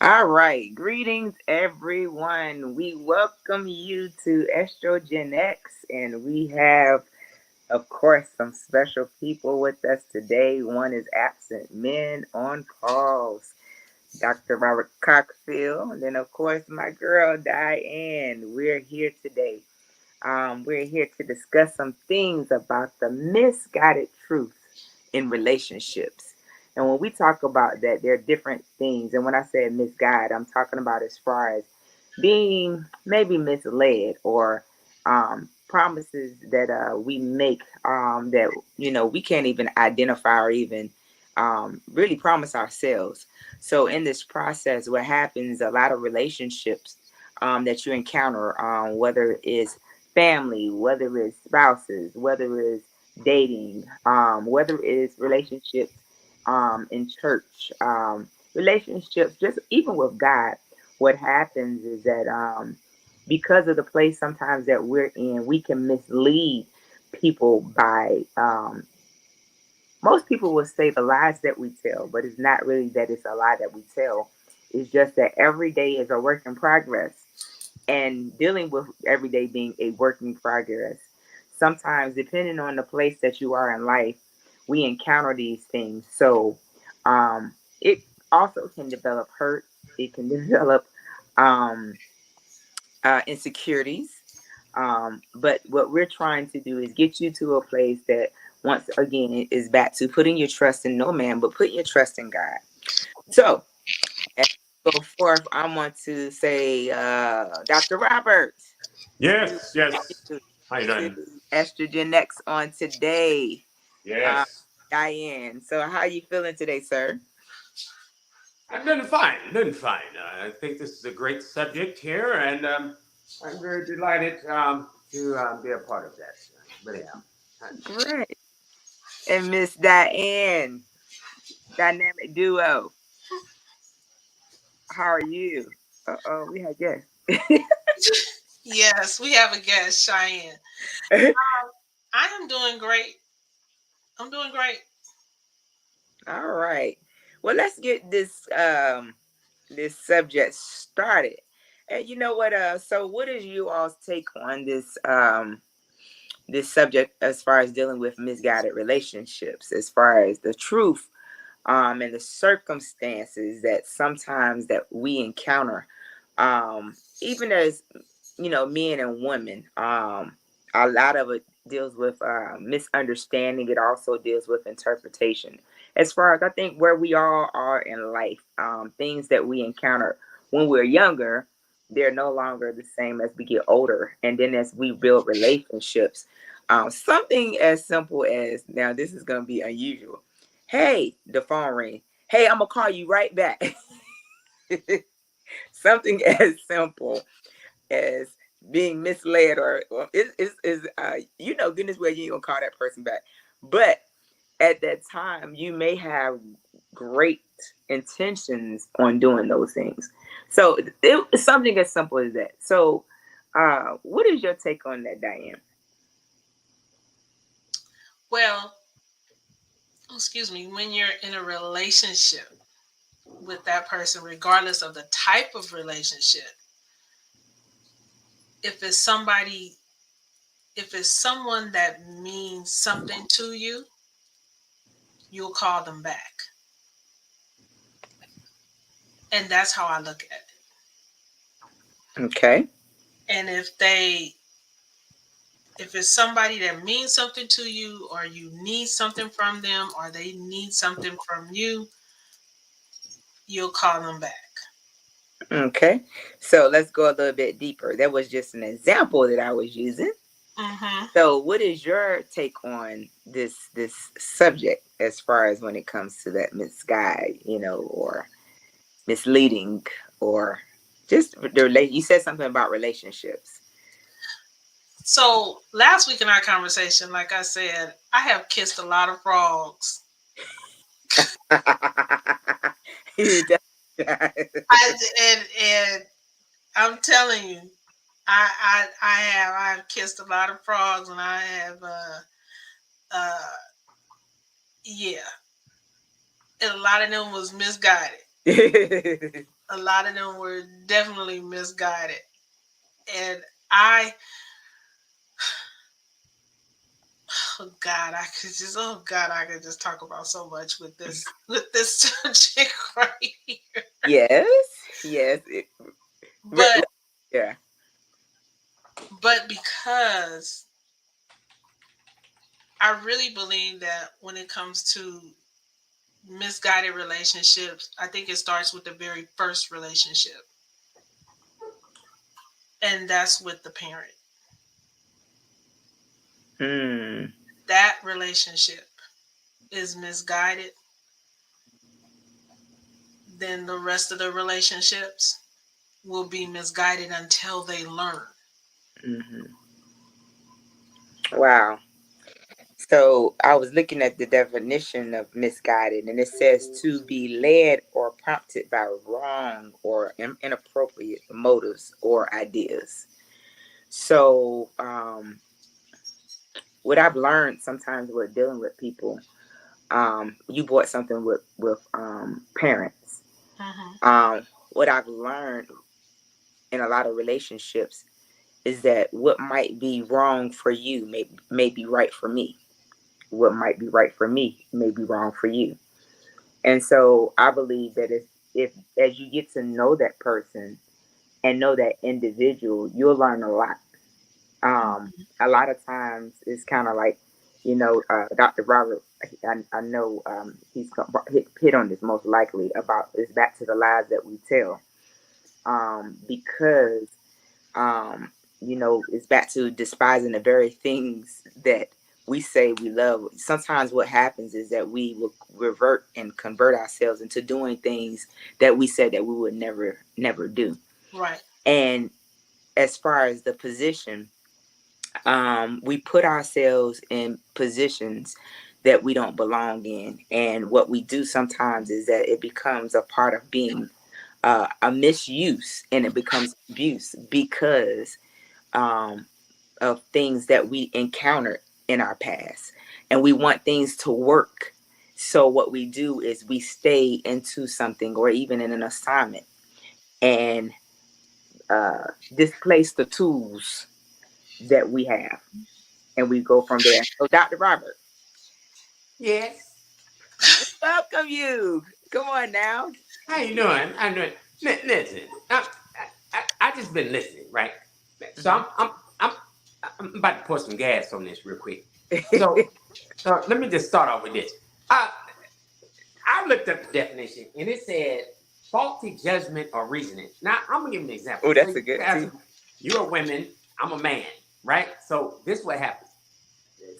All right. Greetings, everyone. We welcome you to Estrogen X, and we have, of course, some special people with us today. One is absent men on calls, Dr. Robert Cockfield, and then, of course, my girl Diane. We're here today. We're here to discuss some things about the misguided truth in relationships. And when we talk about that, there are different things. And when I say misguide, I'm talking about as far as being maybe misled or promises that we make that we can't even identify or even really promise ourselves. So in this process, what happens, a lot of relationships that you encounter, whether it's family, whether it's spouses, whether it's dating, whether it's relationships in church, relationships, just even with God, what happens is that because of the place sometimes that we're in, we can mislead people by most people will say the lies that we tell, but it's not really that it's a lie that we tell. It's just that every day is a work in progress. And dealing with every day being a work in progress, sometimes, depending on the place that you are in life, we encounter these things. So it also can develop hurt, it can develop um, insecurities. But what we're trying to do is get you to a place that, once again, is back to putting your trust in no man, but put your trust in God. So, as we go forth, I want to say, Dr. Roberts, we Yes, welcome yes. you How you to doing? Estrogen Next on today, uh, Yes. Diane. So, how are you feeling today, sir? I'm doing fine. Doing fine. I think this is a great subject here, and I'm very delighted to be a part of that. I really am. Great. And Miss Diane, dynamic duo, how are you? Uh-oh, we had guests. Yes, we have a guest, Cheyenne. I am doing great. I'm doing great. All right. Well, let's get this subject started. And you know what? So what is you all's take on this subject as far as dealing with misguided relationships, as far as the truth and the circumstances that sometimes that we encounter, even as men and women. A lot of it deals with misunderstanding. It also deals with interpretation. As far as I think where we all are in life, things that we encounter when we're younger, they're no longer the same as we get older. And then as we build relationships, something as simple as, now this is going to be unusual. Hey, the phone ring. Hey, I'm going to call you right back. Something as simple as being misled, or is goodness, well, you ain't gonna call that person back, but at that time you may have great intentions on doing those things. So it's something as simple as that. So what is your take on that, Diane? Well, excuse me, when you're in a relationship with that person, regardless of the type of relationship, if it's somebody, if it's someone that means something to you, you'll call them back. And that's how I look at it. Okay. And if it's somebody that means something to you, or you need something from them, or they need something from you, you'll call them back. Okay, so let's go a little bit deeper. That was just an example that I was using. Mm-hmm. So, what is your take on this subject as far as when it comes to that misguide, or misleading, or just the relate? You said something about relationships. So last week in our conversation, like I said, I have kissed a lot of frogs. You done- I and I'm telling you, I've kissed a lot of frogs, and I have uh yeah, and a lot of them was misguided. A lot of them were definitely misguided. And I, oh God, I could just talk about so much with this subject right here. Yes, yes. Re- But yeah. because I really believe that when it comes to misguided relationships, I think it starts with the very first relationship, and that's with the parent. Hmm. That relationship is misguided, then the rest of the relationships will be misguided until they learn. Hmm. Wow. So I was looking at the definition of misguided, and it says to be led or prompted by wrong or inappropriate motives or ideas. So, what I've learned sometimes with dealing with people, you brought something with parents. Mm-hmm. What I've learned in a lot of relationships is that what might be wrong for you may be right for me. What might be right for me may be wrong for you. And so I believe that if as you get to know that person and know that individual, you'll learn a lot. A lot of times it's kind of like, Dr. Robert, I know he's hit on this most likely about it's back to the lies that we tell. Because it's back to despising the very things that we say we love. Sometimes what happens is that we will revert and convert ourselves into doing things that we said that we would never do. Right. And as far as the position, we put ourselves in positions that we don't belong in. And what we do sometimes is that it becomes a part of being a misuse, and it becomes abuse because um, of things that we encountered in our past. And we want things to work. So what we do is we stay into something or even in an assignment and displace the tools that we have. And we go from there. So Dr. Robert, Yes. welcome you. Come on now. How you doing? I'm doing. Listen, I just been listening, right? So Hmm. I'm about to pour some gas on this real quick. So let me just start off with this. Uh, I looked up the definition and it said faulty judgment or reasoning. Now I'm gonna give you an example. Oh, So that's a you good guys, too. you're a woman, I'm a man, right? So this is what happens.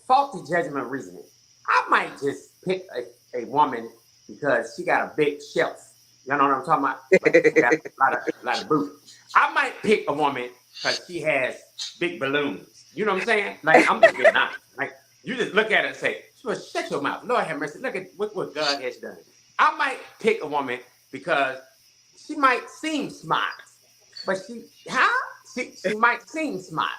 Faulty judgment or reasoning. I might just pick a woman because she got a big shelf. You know what I'm talking about? Like she got a lot of booty. I might pick a woman because she has big balloons. You know what I'm saying? Like I'm just being honest. Like you just look at her and say, "Well, shut your mouth, Lord have mercy. Look at what God has done." I might pick a woman because she might seem smart, but she might seem smart.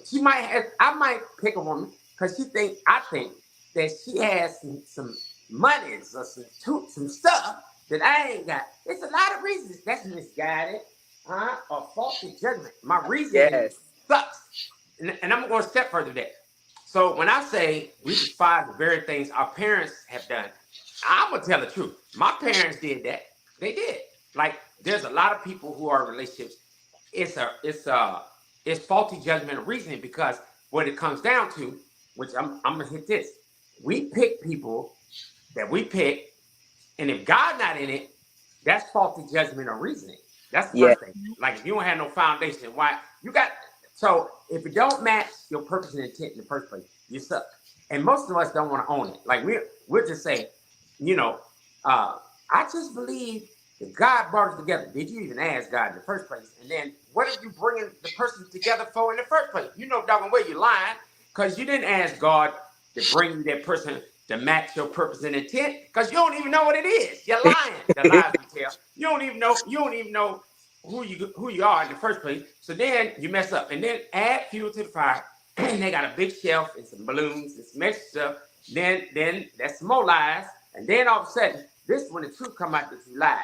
She might have. I might pick a woman because I think that she has some monies or some stuff that I ain't got. It's a lot of reasons that's misguided, or faulty judgment. My reasoning Yes. sucks, and I'm going to step further there. So when I say we despise the very things our parents have done, I'm gonna tell the truth. My parents did that. They did. Like there's a lot of people who are in relationships. It's faulty judgment and reasoning because what it comes down to, which I'm gonna hit this. We pick people that we pick, and if God not in it, that's faulty judgment or reasoning. That's the Yeah. first thing. Like if you don't have no foundation, why you got so if it don't match your purpose and intent in the first place, you suck. And most of us don't want to own it. Like we'll just say, you know, uh, I just believe that God brought us together. Did you even ask God in the first place? And then what are you bringing the person together for in the first place? You know, doggone way you're lying because you didn't ask God to bring you that person to match your purpose and intent because you don't even know what it is. You're lying. The lies we tell. You don't even know. You don't even know who you are in the first place. So then you mess up, and then add fuel to the fire. And they got a big shelf and some balloons and some extra stuff. Then that's some more lies, and then all of a sudden, this is when the truth come out that you lied.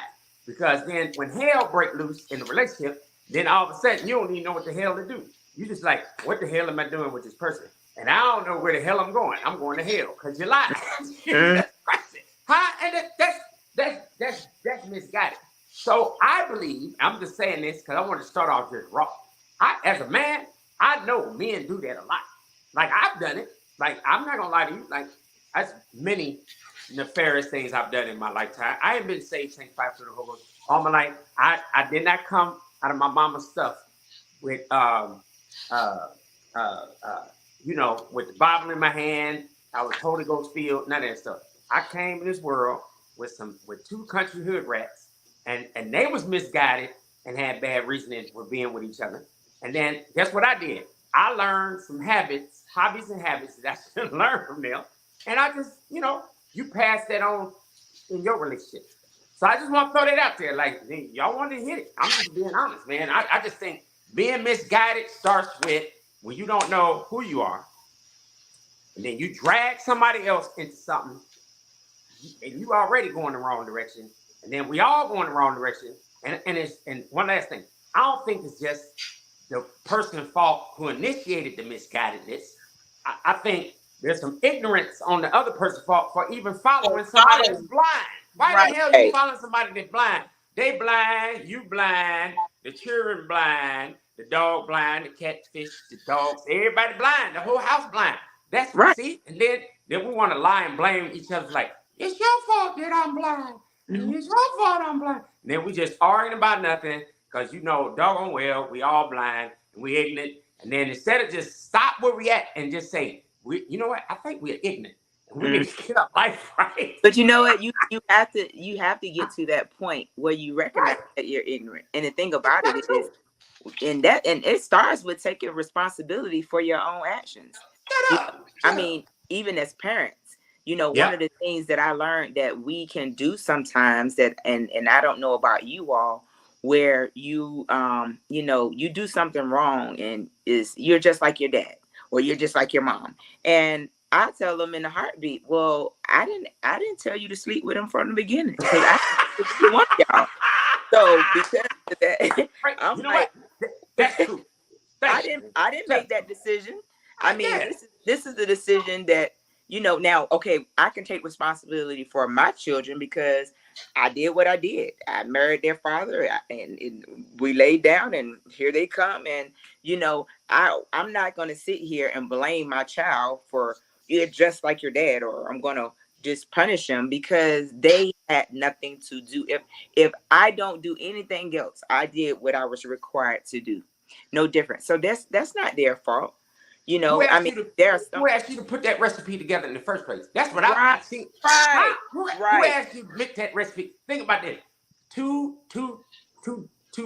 Because then when hell break loose in the relationship, then all of a sudden you don't even know what the hell to do. You just like, what the hell am I doing with this person? And I don't know where the hell I'm going. I'm going to hell because you lied. Mm, That's crazy. Huh? And that's misguided. So I believe, I'm just saying this because I want to start off just raw. As a man, I know men do that a lot. Like I've done it. Like I'm not gonna lie to you. Like that's many nefarious things I've done in my lifetime. I ain't been saved, sanctified to the Holy Ghost all my life. I did not come out of my mama's stuff with uh uh uh with the Bible in my hand. I was Holy Ghost filled, none of that stuff. I came in this world with two country hood rats, and they was misguided and had bad reasoning for being with each other. And then guess what I did? I learned some habits, hobbies and habits that I should learn from them. And I just, you pass that on in your relationships. So I just want to throw that out there. Like, y'all want to hit it. I'm just being honest, man. I just think being misguided starts with when you don't know who you are, and then you drag somebody else into something, and you already going the wrong direction, and then we all going the wrong direction. And one last thing, I don't think it's just the person's fault who initiated the misguidedness. I think there's some ignorance on the other person's fault for even following somebody that's blind. Why the Right. hell are you following somebody that's blind? They blind, you blind, the children blind, the dog blind, the catfish, the dogs, everybody blind, the whole house blind. That's right. see, and then we want to lie and blame each other like it's your fault that I'm blind, and it's your fault I'm blind. And then we just arguing about nothing because doggone well we all blind and we ignorant. And then instead of just stop where we at and just say, you know what? I think we're ignorant. And we Mm. need to get our life right. But you know what? You have to get to that point where you recognize Right. that you're ignorant. And the thing about it is, and it starts with taking responsibility for your own actions. You Shut know, up. I Shut up. mean, even as parents, one of Yep. the things that I learned that we can do sometimes, that and I don't know about you all, where you do something wrong, and is you're just like your dad, or you're just like your mom. And I tell them in a heartbeat, well, I didn't tell you to sleep with him from the beginning, because I didn't either one of y'all. So because of that, Right. I'm You know what? like, That's true. I Thank you. didn't I didn't Shut make up. that decision. I mean, Yeah. this is the decision that, now, okay, I can take responsibility for my children because I did what I did. I married their father, and we laid down, and here they come. And I'm not going to sit here and blame my child for you're just like your dad, or I'm going to just punish them because they had nothing to do. If I don't do anything else, I did what I was required to do. No different. So that's not their fault. Who I asked mean, you to there's some. who asked you to put that recipe together in the first place? That's what Right, I think. right, How, who right, asked you to make that recipe? Think about this. Two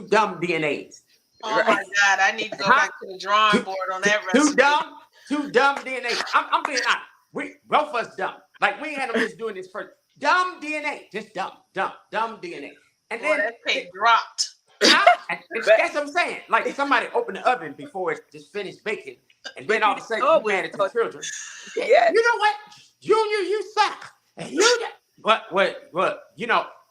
dumb DNAs. Oh my right. God, I need to go Huh? back to the drawing Two, board on two, that two recipe. dumb, two dumb DNA. I'm being honest. We both of us dumb. Like we ain't had no business doing this first. Dumb DNA, just dumb DNA. And Boy, then, that pig dropped. huh? But That's what I'm saying. Like somebody opened the oven before it just finished baking, and then but you all of a didn't sudden know you it was mad at your yours. children. Yeah, Yes. you know what, Junior, you suck. And what?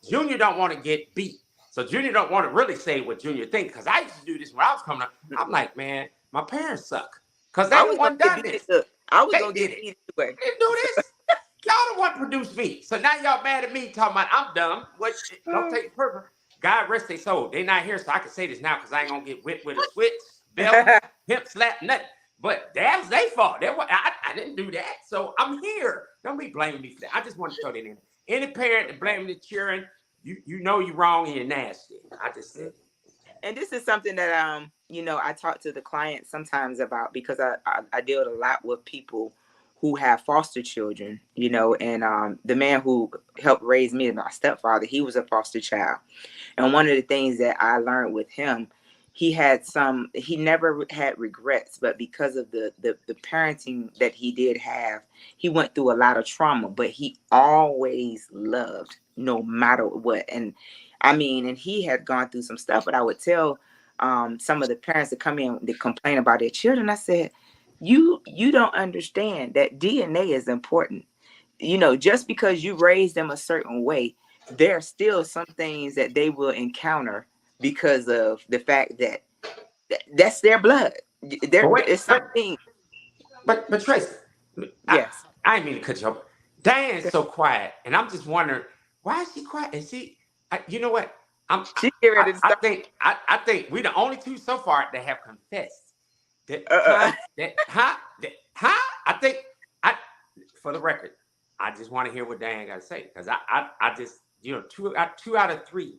Junior don't want to get beat. So Junior don't want to really say what Junior thinks. Because I used to do this when I was coming up. I'm like, man, my parents suck. Because they I the was gonna one get done beat. this. Look, I was They gonna did get it. beat anyway. They didn't do this. Y'all the one produced me. So now y'all mad at me talking about I'm dumb. What? Don't take it personal. God rest their soul. They not here, so I can say this now because I ain't gonna get whipped with a switch, belt, hip slap, nothing. But that was their fault. I didn't do that. So I'm here. Don't be blaming me for that. I just want to throw that in. Any parent that blaming the children, you know you're wrong and you're nasty. I just said. And this is something that I talk to the clients sometimes about, because I deal a lot with people who have foster children, and the man who helped raise me, my stepfather, he was a foster child. And one of the things that I learned with him, he never had regrets, but because of the parenting that he did have, he went through a lot of trauma, but he always loved no matter what. And I mean, and he had gone through some stuff, but I would tell some of the parents that come in, that complain about their children, I said, you don't understand that DNA is important. Just because you raise them a certain way, there are still some things that they will encounter because of the fact that that's their blood. But There wait, is something. but Tracy, I Yes, I didn't mean to cut you off. Diane's so quiet, and I'm just wondering why is she quiet? And she, you know what? I'm she get ready to I start. think I think we're the only two so far that have confessed that Uh, I think I for the record, I just want to hear what Diane got to say because I just two out of three.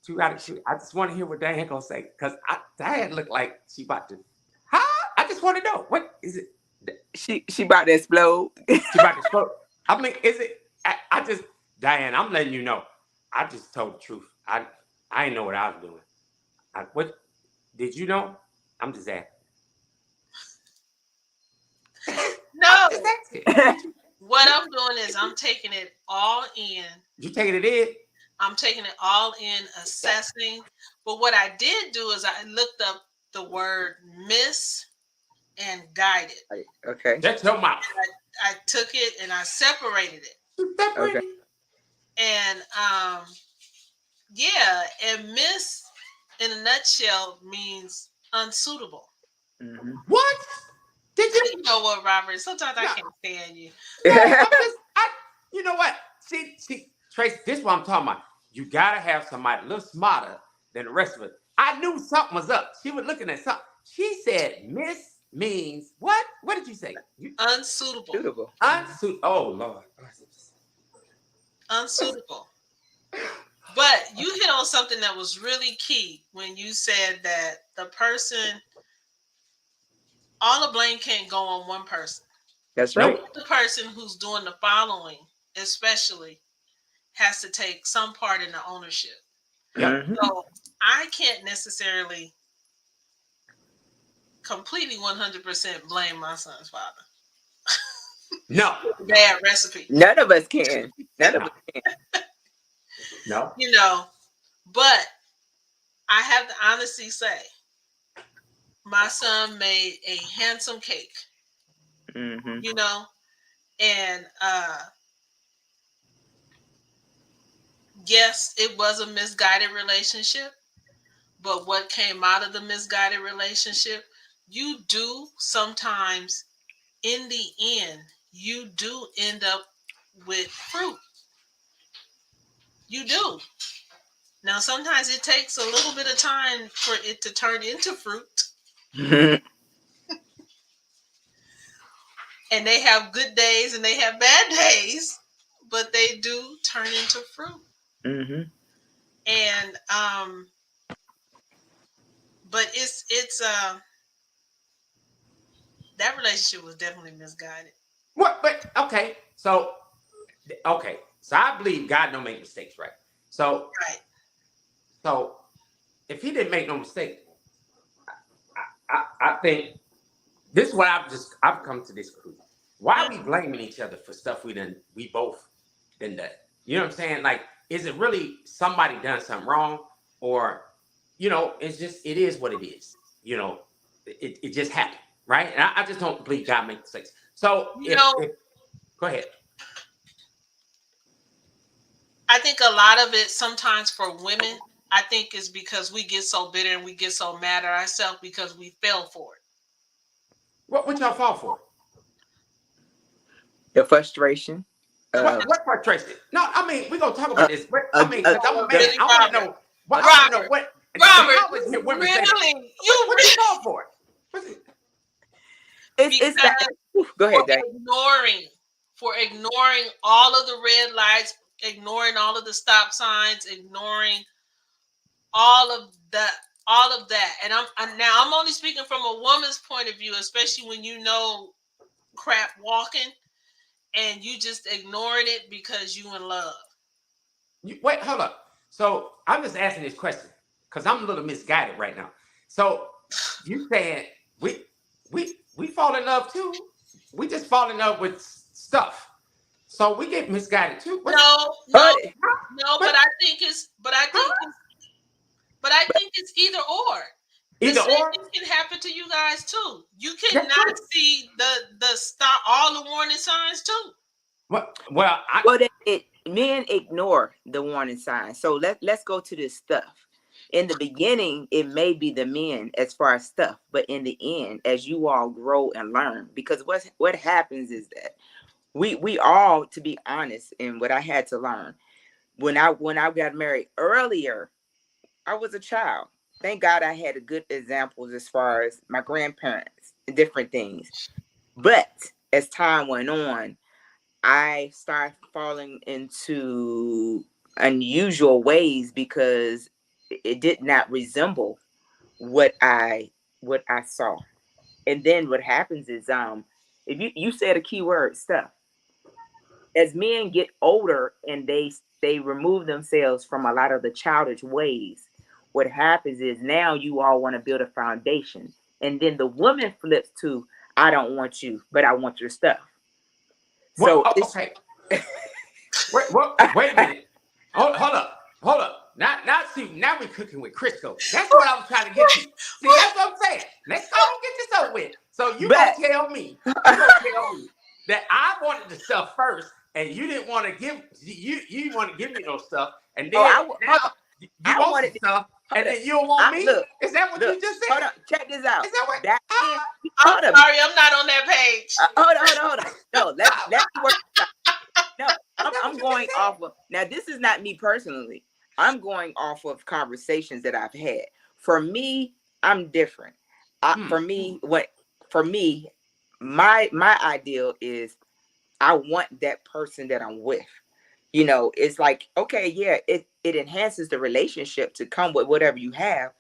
2 out of 2. I just want to hear what Diane gonna say because Diane looked like she about to. Huh? I just want to know what is it? she about to explode. She about to explode. I mean, is it? I just Diane. I'm letting you know. I just told the truth. I didn't know what I was doing. What did you know? I'm just asking. I'm just No. asking. Did you? What I'm doing is I'm taking it all in. You taking it in? I'm taking it all in, assessing. But what I did do is I looked up the word miss and guided. Okay, Shut your mouth. I took it and I separated it. You okay. separated. And yeah, and miss in a nutshell means unsuitable. Hmm. What? Did you? You know what, Robert? Sometimes I No. can't stand you. No, I'm just you know what? See, Trace, this is what I'm talking about. You gotta have somebody a little smarter than the rest of us. I knew something was up. She was looking at something. She said miss means what? What did you say? You Unsuitable. Suitable. unsuit. Oh Lord. Unsuitable. But you hit on something that was really key when you said that the person, all the blame can't go on one person. That's right. Nope. The person who's doing the following, especially, has to take some part in the ownership. Yep. Hmm. So I can't necessarily completely 100% blame my son's father. No. No. Bad recipe, None of us can. None of No. us can. No. you know. But I have to honestly say, my son made a handsome cake, Hmm. you know, and yes, it was a misguided relationship. But what came out of the misguided relationship, you do sometimes, in the end, you do end up with fruit. You do. Now, sometimes it takes a little bit of time for it to turn into fruit, and they have good days and they have bad days, but they do turn into fruit. Hmm. And but that relationship was definitely misguided. What? But okay. So okay. So I believe God don't make mistakes, right? So Right. so if He didn't make no mistake, I think this is what I've come to this conclusion. Why are we blaming each other for stuff we both done done? You know what I'm saying? Like, is it really somebody done something wrong, or it's just it is what it is. It just happened, right? And I just don't believe God makes mistakes. So You if know, if go ahead, I think a lot of it sometimes for women, I think is because we get so bitter and we get so mad at ourselves because we fell for it. what y'all fall for? The frustration The of What frustrates it? No, I mean we're gonna talk uh, about this, but uh, I mean uh, because I'm a the man, really, I want to Robert. know what uh, I want to know Robert, what. Robert, How is you it women say that? really, What you fall for? What's it? it's that. because Go for ahead, Dave. ignoring all of the red lights, ignoring all of the stop signs, ignoring all of that, and I'm only speaking from a woman's point of view, especially when you know crap walking and you just ignoring it because you in love. Wait, hold up. So I'm just asking this question because I'm a little misguided right now. So you saying we we fall in love too? We just fall in love with stuff. So we get misguided too. What's No, Oh, no, no, what? but Huh? I think it's either or. The Either same or? thing can happen to you guys too. You That's cannot true. see the stop all the warning signs too. What? Well, well, then men ignore the warning signs. So let's go to this stuff. In the beginning, it may be the men as far as stuff, but in the end, as you all grow and learn, because what happens is that we all, to be honest, and what I had to learn when I got married earlier, I was a child. Thank God I had a good examples as far as my grandparents and different things. But as time went on, I started falling into unusual ways because it did not resemble what I saw. And then what happens is if you said a key word, stuff. As men get older and they remove themselves from a lot of the childish ways, what happens is now you all want to build a foundation. And then the woman flips to, I don't want you, but I want your stuff. What? So Oh, it's okay. Wait a minute. Hold up. Now, see, now we're cooking with Crisco. That's what I was trying to get to. See, that's what I'm saying. Let's go and get this over with. So but you gonna tell me that I wanted the stuff first, and you didn't want to give you want to give me no stuff, and oh, then hold on. now you I want some wanted to, stuff, and hold on. then you don't want me. Look, Is that what look, you just hold said? on. Check this out. Is that what? Back then, I'm hold on. sorry, I'm not on that page. Hold on. No, let me work this out. No, Is that what I'm you just going said? off of, now this is not me personally. I'm going off of conversations that I've had. For me, I'm different. Hmm. For me, for me, my ideal is I want that person that I'm with. It's like, okay, yeah, it enhances the relationship to come with whatever you have,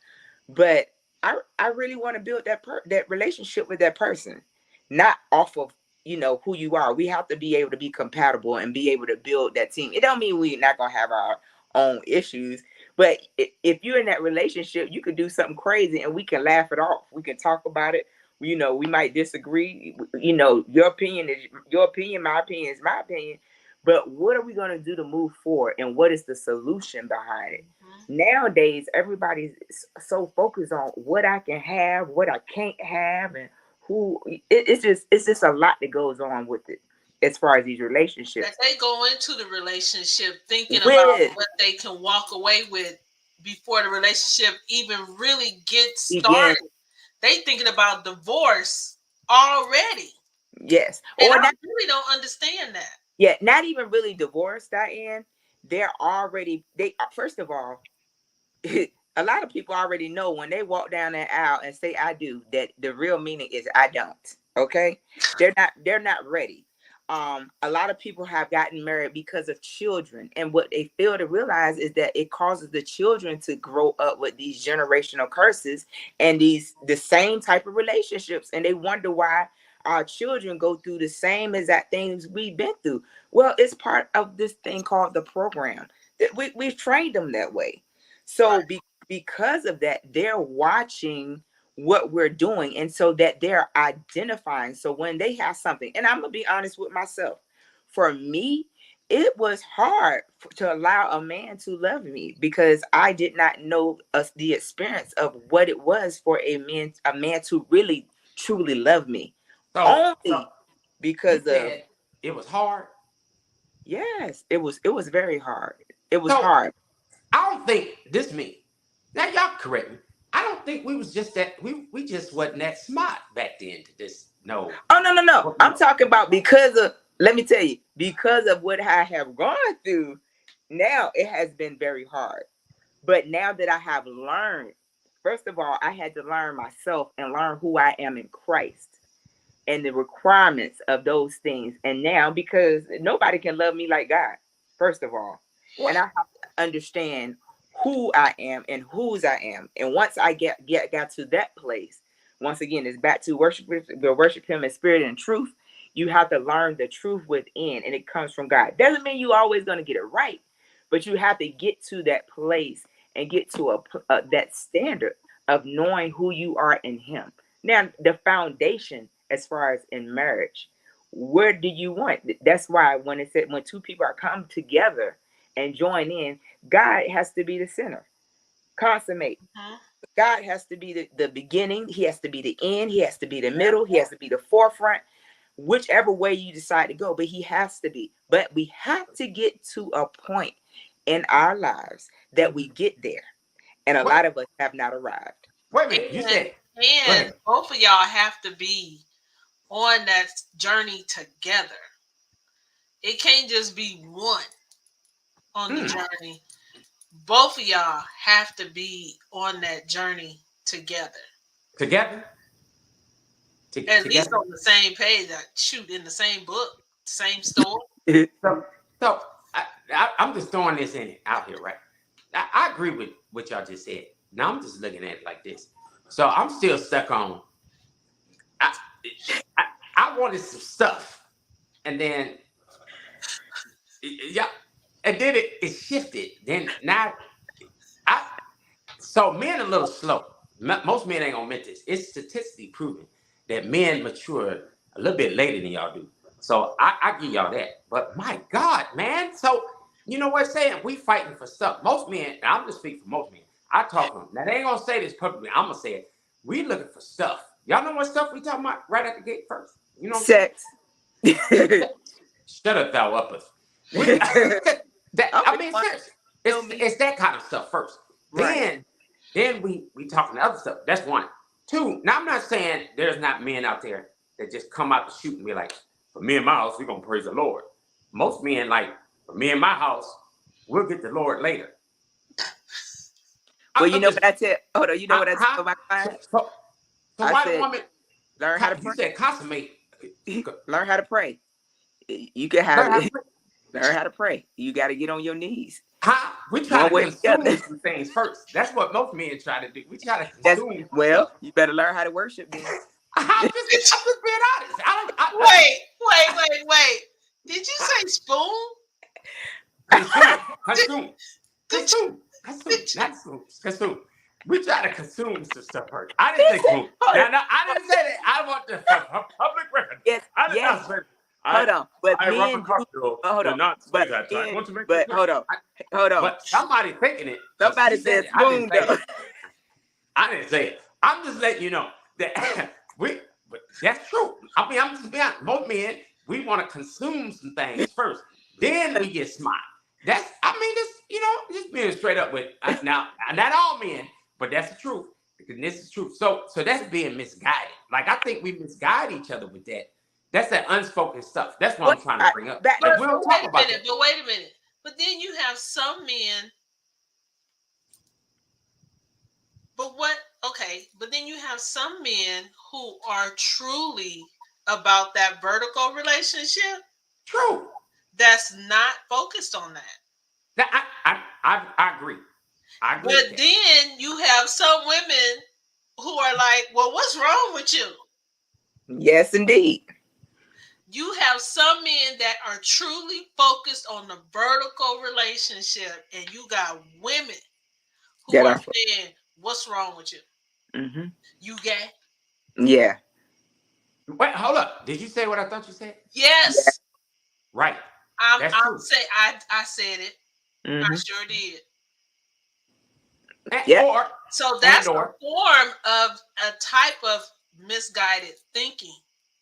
but I really want to build that relationship with that person, not off of who you are. We have to be able to be compatible and be able to build that team. It don't mean we're not gonna have our own issues, but if you're in that relationship, you could do something crazy and we can laugh it off. We can talk about it. We might disagree. Your opinion is your opinion, my opinion is my opinion. But what are we gonna do to move forward, and what is the solution behind it? Mhm. Nowadays everybody's so focused on what I can have, what I can't have, and it's just a lot that goes on with it as far as these That relationships. they go into the relationship thinking about With what they can walk away with before the relationship even really gets begin, started. They thinking about divorce already. yes, And or I not, really don't understand that. yeah, not even really divorced, Diane. They're already they first of all, a lot of people already know when they walk down that aisle and say I do, that the real meaning is I don't. Okay? They're not ready. A lot of people have gotten married because of children, and what they fail to realize is that it causes the children to grow up with these generational curses and these the same type of relationships, and they wonder why our children go through the same exact things we've been through. Well, it's part of this thing called the program that we've trained them that way. Right. So because of that, they're watching what we're doing, and so that they're identifying. So when they have something, and I'm gonna be honest with myself, for me, it was hard to allow a man to love me because I did not know the experience of what it was for a man to really truly love me. So Only you because of, said it was hard. yes, it was very hard. It was So hard. I don't think this me. Now y'all correct me. I don't think we was just that we just wasn't that smart back then to just know Oh, no, no, no. what we I'm were. talking about because of, let me tell you, because of what I have gone through, now it has been very hard. But now that I have learned, first of all, I had to learn myself and learn who I am in Christ and the requirements of those things. And now, because nobody can love me like God, first of all, and I What? have to understand who I am and whose I am. And once I got to that place, once again, it's back to worship Him in spirit and truth. You have to learn the truth within, and it comes from God. Doesn't mean you always going to get it right, but you have to get to that place and get to that standard of knowing who you are in Him. Now, the foundation, as far as in marriage, where do you want? That's why when it said when two people are come together and join in, God has to be the center. Consummate. Mhm. God has to be the beginning. He has to be the end. He has to be the middle. He has to be the forefront. whichever way you decide to go, but he has to be. But we have to get to a point in our lives that we get there. And a Wait, lot of us have not arrived. wait a minute. You And said, go and ahead. both of y'all have to be on that journey together. It can't just be one on the Mm, journey. Both of y'all have to be on that journey together. together, At least together. on the same page. Shoot, in the same book, same story. So, so I'm just throwing this in out here, right? I agree with what y'all just said. Now I'm just looking at it like this. So I'm still stuck on. I, I, I wanted some stuff, and then yeah, and then it shifted. Then now I so men a little slow. Most men ain't gonna admit this. It's statistically proven that men mature a little bit later than y'all do. So I give y'all that. But my God, man. So you know what I'm saying? We fighting for stuff. Most men, and I'm just speaking for most men. I talk to them. Now they ain't gonna say this publicly. I'm gonna say it. We looking for stuff. Y'all know what stuff we talking about right at the gate first. You know what I'm Sex. saying? Shut up, thou uppers. We that I'm I mean one. seriously. Know me. It's that kind of stuff first. Right. Then we talking other stuff. That's one. Two. Now I'm not saying there's not men out there that just come out to shoot and be like, for me and my house, we're gonna praise the Lord. Most men like, for me and my house, we'll get the Lord later. Well, you I'm know just what I tell. Hold on. You know what I huh? tell my clients? So I why the said, woman learn how to you pray. said consummate Learn how to pray. You can have learn how it. to pray. Learn how to pray. You got to get on your knees, Huh? We try one to way or the consume other. some things first. That's what most men try to do. We try to That's consume some stuff. well. You better learn how to worship then. I'm just being honest. I don't Wait. Did you say spoon? consume, consume, Did you, consume, consume, did you, not consume, consume. We try to consume some stuff first. I didn't say This- consume. hold Now, on. no, I didn't say that. I want the public record. Yes, I did yes. not say that. Hold on. But Robert men do. Cockfield, Hold did on. not say But that. I men. want to make that But clear. hold on. Hold on. But somebody thinking it because she Somebody said said it. I didn't spoon say though. it. I didn't say it. I'm just letting you know that but that's true. I mean, I'm just being honest. Most men, we want to consume some things first, then we get smart. That's, I mean, this, just being straight up with now, not all men, but that's the truth. Because this is true. So that's being misguided. Like I think we misguide each other with that. That's that unspoken stuff. That's what What? I'm trying to bring up. Back. Like but, we but don't wait talk a about minute. that. But wait a minute. But then you have some men. But what? Okay. But then you have some men who are truly about that vertical relationship True. that's not focused on that. That I agree. I agree with But that. then you have some women who are like, well, what's wrong with you? Yes, indeed. You have some men that are truly focused on the vertical relationship, and you got women who That are are. saying, what's wrong with you? Mm-hmm. You gay? Yeah. Wait, hold up. Did you say what I thought you said? Yeah. Yes. Right. That's I'm true. say I said it. I Mm-hmm. sure did. And, Yeah. or So and that's a or form of a type of misguided thinking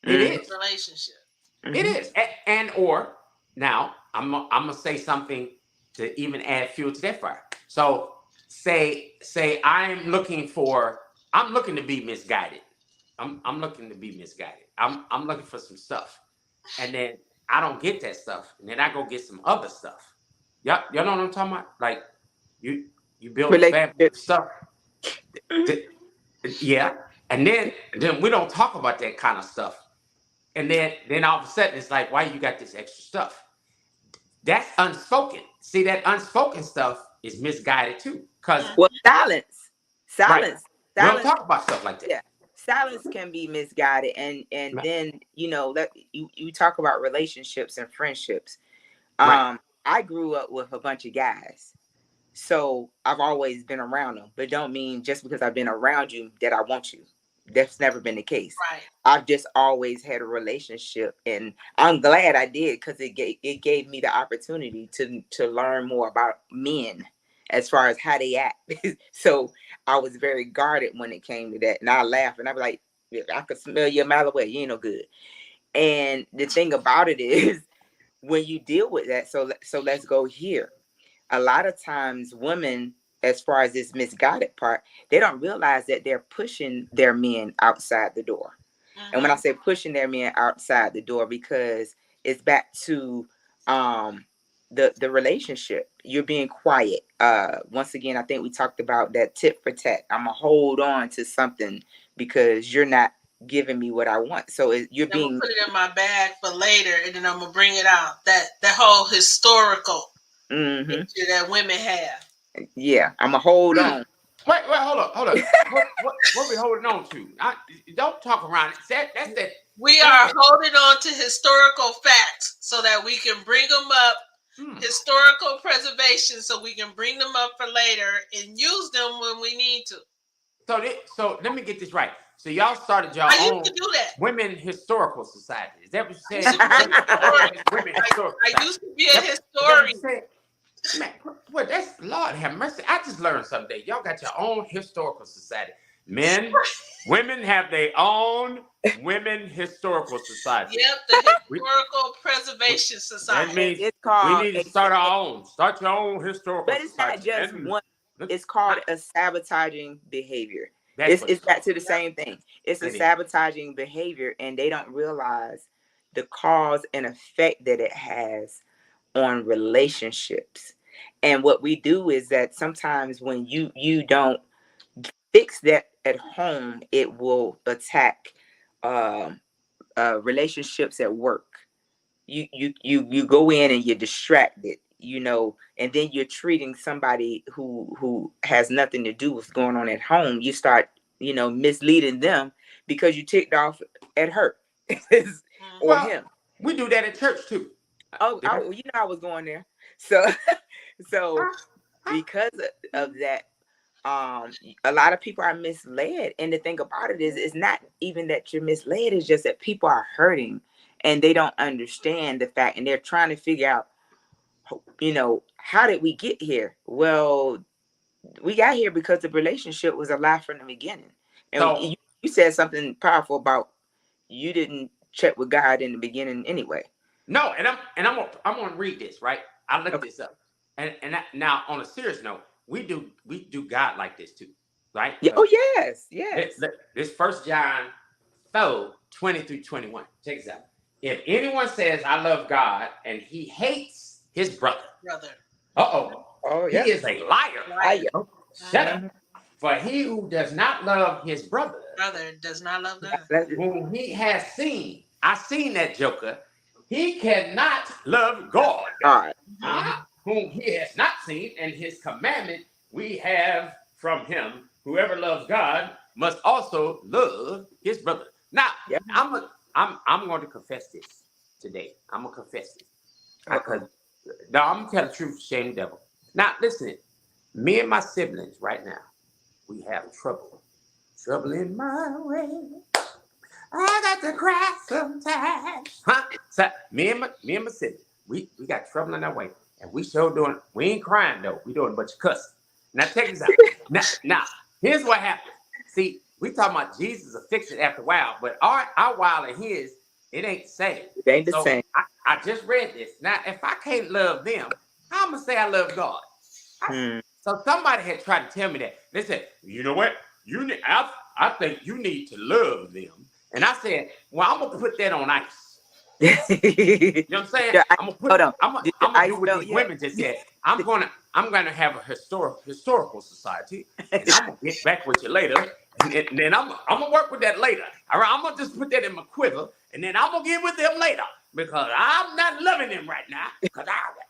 it in Mm-hmm. is. a relationship. It Mm-hmm. is. And or now I'm gonna say something to even add fuel to that fire. So say I'm looking to be misguided. I'm looking to be misguided. I'm looking for some stuff. And then I don't get that stuff. And then I go get some other stuff. Y'all know what I'm talking about? Like you you build a family with Relationships. stuff. Mhm. Th- Yeah. And then we don't talk about that kind of stuff. And then all of a sudden it's like, why you got this extra stuff? That's unspoken. See, that unspoken stuff is misguided too. Because Well, Mhm. silence. right, Silence. we don't Silence. talk about stuff like that. Yeah. Silence can be misguided, and then that you talk about relationships and friendships. Right. I grew up with a bunch of guys. So I've always been around them, but don't mean just because I've been around you that I want you. That's never been the case. Right. I've just always had a relationship, and I'm glad I did because it gave me the opportunity to learn more about men as far as how they act. So I was very guarded when it came to that, and I laugh and I be like, "Yeah, I could smell you a mile away. You ain't no good." And the thing about it is, when you deal with that, so let's go here. A lot of times women, as far as this misguided part, they don't realize that they're pushing their men outside the door. And when I say pushing their men outside the door, because it's back to the relationship. You're being quiet. Once again, I think we talked about that tit for tat. I'm gonna hold on to something because you're not giving me what I want. So you're I'm gonna being. put it in my bag for later, and then I'm gonna bring it out. That whole historical Mm-hmm. picture that women have. Yeah, I'm gonna hold on. Wait, hold up, hold up. What we holding on to? Don't talk around it. That's that. We are holding on to historical facts so that we can bring them up. Historical preservation, so we can bring them up for later and use them when we need to. So let me get this right. So y'all started your I own used to do that. women historical society. Is that what you said? I used to be a historian. Man, well, that's Lord have mercy. I just learned something. Y'all got your own historical society. Men, women have their own women historical society. Yep, the Historical Preservation Society. That means it's called we need to start our own. Start your own historical but it's society. not just one. It's called a sabotaging behavior. It's back to the same thing. It's a sabotaging behavior, and they don't realize the cause and effect that it has on relationships. And what we do is that sometimes when you don't fix that at home, it will attack relationships at work. You go in and you're distracted, and then you're treating somebody who has nothing to do with what's going on at home. You start misleading them because you ticked off at her or him. We do that at church too. I was going there. So because of that, a lot of people are misled. And the thing about it is, it's not even that you're misled, it's just that people are hurting and they don't understand the fact, and they're trying to figure out, how did we get here? Well, we got here because the relationship was a lie from the beginning. And so, you said something powerful about you didn't check with God in the beginning anyway. No, and I'm gonna read this, right? I looked this up, and now on a serious note, we do God like this too, right? Yeah. Oh yes. This 1 John 4:20-21. Check this out. If anyone says I love God and he hates his brother, he is a liar. Oh, shut up. For he who does not love his brother does not love God, whom he has seen. I seen that joker. He cannot love God, whom he has not seen, and his commandment we have from him. Whoever loves God must also love his brother. Now, I'm going to confess this today. I'm gonna confess this because I'm gonna tell the truth, shame the devil. Now, listen, me and my siblings right now, we have trouble in my way. I got to cry sometimes. So me and my sister, we got trouble in our way. And we ain't crying though. We doing a bunch of cussing. Now check this out. now, here's what happened. See, we talking about Jesus will fix it after a while, but our while and his, it ain't the same. It ain't the same. I just read this. Now, if I can't love them, how am I gonna say I love God? So somebody had tried to tell me that. They said, you know what? I think you need to love them. And I said, well, I'm gonna put that on ice. You know what I'm saying? I'm gonna do what these women just said. I'm gonna have a historical society, and I'm gonna get back with you later. And then I'm gonna work with that later. All right, I'm gonna just put that in my quiver, and then I'm gonna get with them later because I'm not loving them right now.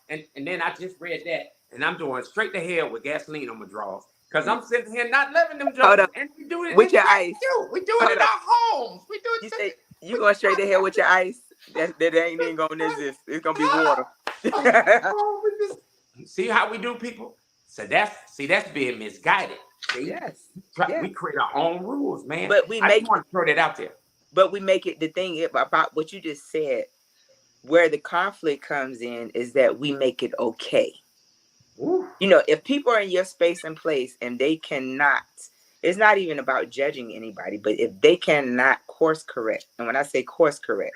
And then I just read that, and I'm doing straight to hell with gasoline on my drawers. Because I'm sitting here not loving them jokes. And we do it with your ice. We do it in our homes. We do it. You say you going straight to hell with your ice? That ain't even gonna exist. It's gonna be water. See how we do, people? So that's being misguided. See? Yes. We create our own rules, man. But I just want to throw that out there. But we make it the thing about what you just said. Where the conflict comes in is that we make it okay. Ooh. If people are in your space and place and they cannot, it's not even about judging anybody, but if they cannot course correct, and when I say course correct,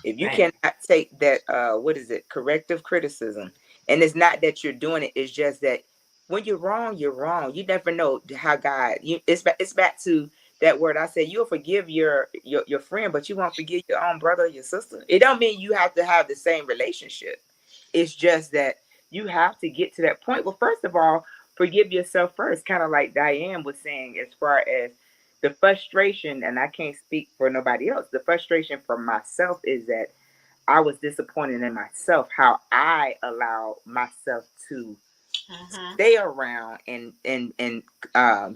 If you Man, cannot take that, what is it, corrective criticism, and it's not that you're doing it, it's just that when you're wrong, you're wrong. You never know how God. It's back to that word I said. You'll forgive your friend, but you won't forgive your own brother or your sister. It don't mean you have to have the same relationship. It's just that you have to get to that point. Well, first of all, forgive yourself first. Kind of like Diane was saying, as far as the frustration, and I can't speak for nobody else. The frustration for myself is that I was disappointed in myself, how I allowed myself to Mm-hmm. stay around and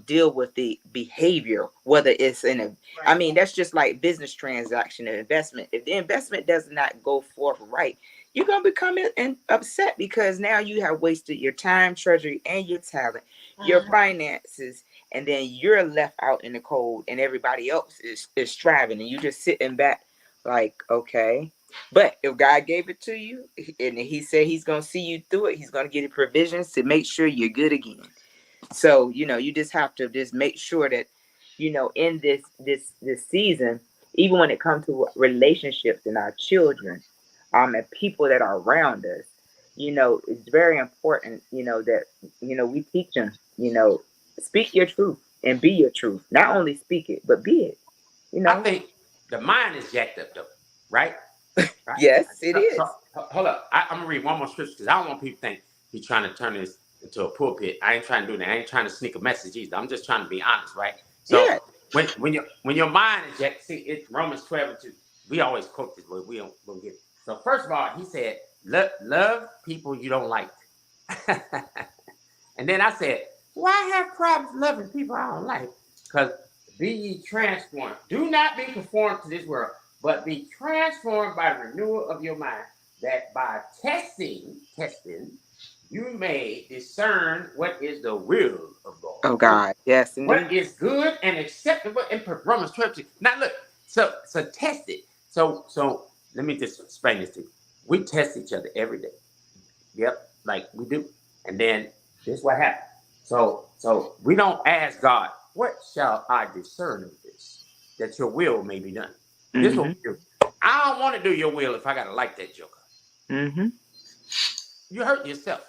deal with the behavior, whether it's in a, I Right. mean, that's just like business transaction and investment. If the investment does not go forth right, you're gonna become upset because now you have wasted your time, treasury, and your talent, your Mm-hmm. finances, and then you're left out in the cold, and everybody else is striving, and you just sitting back like, okay. But if God gave it to you and he said he's going to see you through it, he's going to give you provisions to make sure you're good again. So, you just have to just make sure that, in this season, even when it comes to relationships and our children, and people that are around us, it's very important, that, we teach them, speak your truth and be your truth. Not only speak it, but be it, you I know. think the mind is jacked up though, right? Right. Yes, it So, is. hold up. I'm gonna read one more scripture because I don't want people to think he's trying to turn this into a pulpit. I ain't trying to do that. I ain't trying to sneak a message either. I'm just trying to be honest, right? So Yeah. when your mind is jacked, see it's Romans 12:2. We always quote this, but we don't get it. So first of all, he said, love people you don't like. And then I said, why have problems loving people I don't like? Because be ye transformed. Do not be conformed to this world, but be transformed by the renewal of your mind, that by testing, you may discern what is the will of Oh God. God, yes, What indeed. is good and acceptable in Romans 12. Now look, so test it. So let me just explain this to you. We test each other every day. Yep, like we do. And then this is what happened. So we don't ask God, what shall I discern of this? That your will may be done. This is what Mm-hmm. we do. I don't want to do your will if I gotta like that joker. Mm-hmm. You hurt yourself.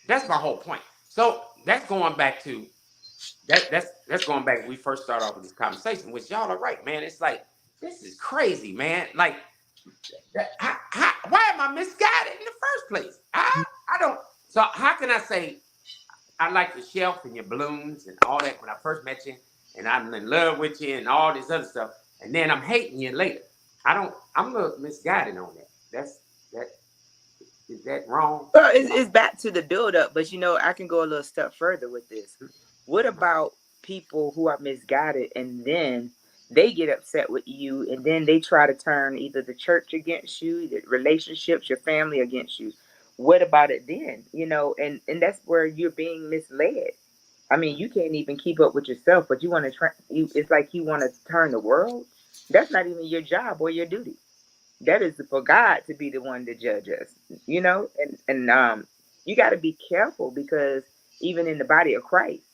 That's my whole point. So that's going back to that's going back. We first started off with this conversation, which y'all are right, man. It's like this is crazy, man. Like, why am I misguided in the first place? I don't. So how can I say I like the shelf and your balloons and all that when I first met you, and I'm in love with you and all this other stuff, and then I'm hating you later? I don't. I'm a little misguided on that. That is that wrong? Well, it's back to the build up, but I can go a little step further with this. What about people who are misguided and then they get upset with you and then they try to turn either the church against you, the relationships, your family against you? What about it then? And that's where you're being misled. I mean, you can't even keep up with yourself, but you want to try. It's like you want to turn the world. That's not even your job or your duty. That is for God to be the one to judge us, and you got to be careful because even in the body of Christ,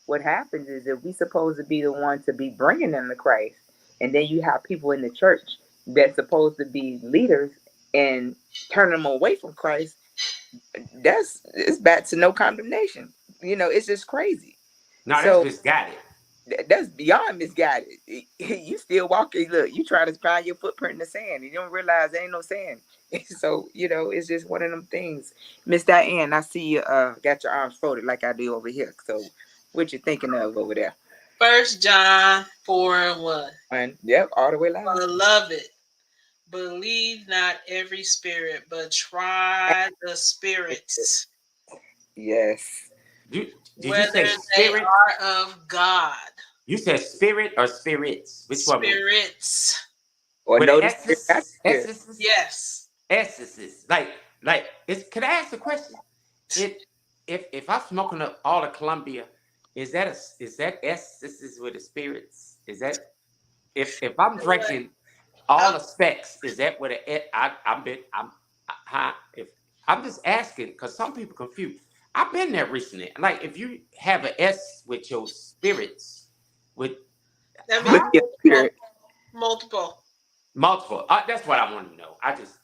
what happens is if we supposed to be the one to be bringing them to Christ, and then you have people in the church that's supposed to be leaders and turn them away from Christ, it's back to no condemnation. It's just crazy. No, that's So misguided. that's beyond misguided. You still walking. Look, you try to find your footprint in the sand, and you don't realize there ain't no sand. So it's just one of them things. Miss Diane, I see you got your arms folded like I do over here. So what you thinking of over there? 1 John 4:1. And yep, all the way live. Beloved, believe not every spirit, but try the spirits, Did Yes. you whether say they spirit? are of God. You said spirit or spirits? Which one was it? Spirits. Or With an notice spirit, got S's? spirit. S's? Yes. S's. Like it's can I ask a question? It if I'm smoking up all of Columbia, is that S's with the spirits? Is that if I'm drinking all Uh, the specs, is that what I'm been if I'm just asking because some people confuse. I've been there recently. Like if you have an S with your spirits, with that means With how your multiple. spirit. Multiple. Multiple. That's what I want to know. I just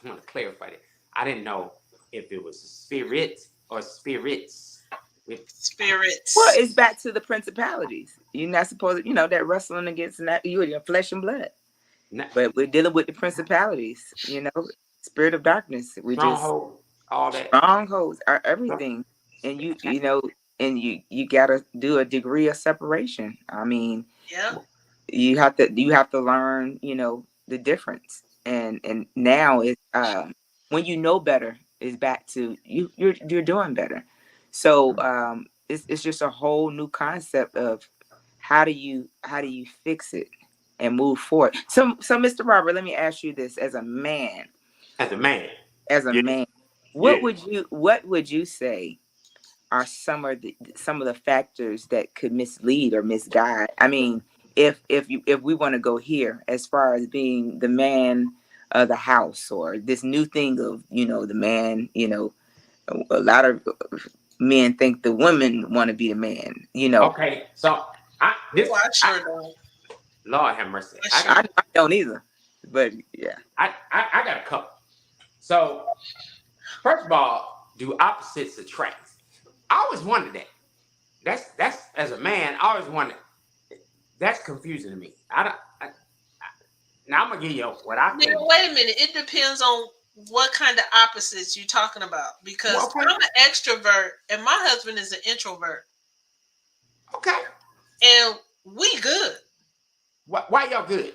want to clarify that. I didn't know if it was a spirit or spirits. With, Well, Spirits. it's back to the principalities. You're not supposed to, that wrestling against that you and your flesh and blood. not, But we're dealing with the principalities, spirit of darkness. We just stronghold, all that. strongholds are everything. And you gotta do a degree of separation. I mean, Yep. you have to learn, the difference. And now it's when you know better, is back to you're doing better. So it's just a whole new concept of how do you fix it and move forward. So Mr. Robert, let me ask you this: As a man. as a Yeah. man, Yeah. what would you say are some of the factors that could mislead or misguide? I mean, if we want to go here as far as being the man of the house, or this new thing of the man, a lot of men think the women want to be the man. Okay. So Oh, I sure don't. Lord have mercy. I I sure got I don't either, but yeah. I got a couple. So first of all, do opposites attract? I always wondered that. That's as a man, I always wondered. That's confusing to me. I don't. Now I'm gonna give you what I Now, think. wait a minute. It depends on what kind of opposites you're talking about. Well, Because okay, I'm an extrovert and my husband is an introvert. okay. And we good Why y'all good?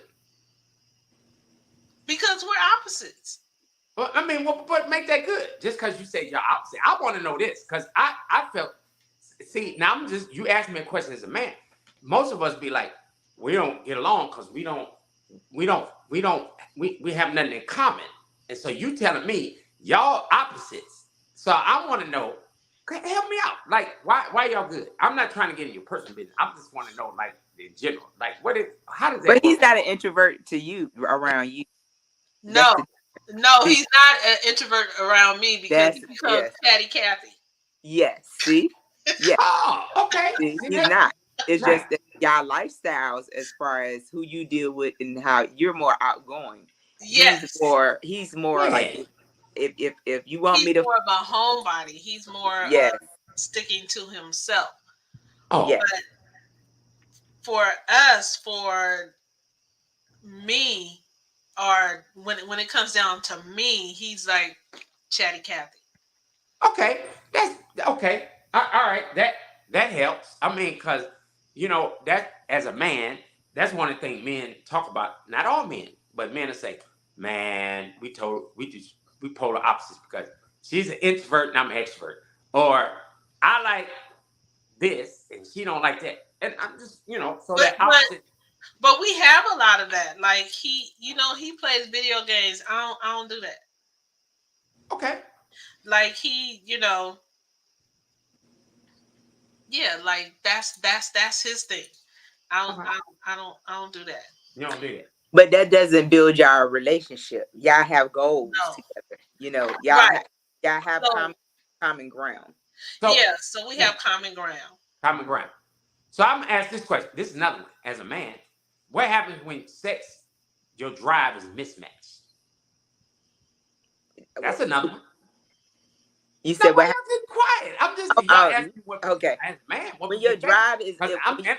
because we're opposites. Well, I mean, but make that good. Just because you say you're opposite, I want to know this because I felt. See, now you asked me a question as a man. Most of us be like, we don't get along because we have nothing in common. And so you telling me y'all opposites. So I want to know, okay, help me out. Like, why y'all good? I'm not trying to get in your personal business. I just want to know, like, in general, like, how does But that he's work? not an introvert to you, around you. That's No, the no, see, he's not an introvert around me because that's he becomes yes, chatty Cathy. yes. See, yeah. Oh, okay. See, See he's that? not. It's Right. just that y'all lifestyles, as far as who you deal with and how you're more outgoing. He's Yes, more. He's more like, Yeah. if you want he's me to. more of a homebody. He's more Yes, sticking to himself. Oh, yes. But for us, for me, or when it comes down to me, he's like chatty Cathy. okay. That's okay. All right. That helps. I mean, because that as a man, that's one of the things men talk about. Not all men, but men will say, "Man, we polar opposites because she's an introvert and I'm an extrovert," or I like this and she don't like that, and I'm just so But that but opposite. but we have a lot of that. Like he plays video games. I don't do that. Okay. Like yeah, like that's his thing. I don't Okay. I don't I don't I don't do that. You don't do that. But that doesn't build y'all relationship. Y'all have goals No. together. Right. Y'all have So common ground. So yeah, so we yeah, have common ground. common ground. So I'm gonna ask this question. This is another one. As a man, what happens when your drive is mismatched? That's another one. You Now said why what happened? y'all getting quiet? I'm just Oh, y'all asking what okay. as a man what When would you your think? drive is Because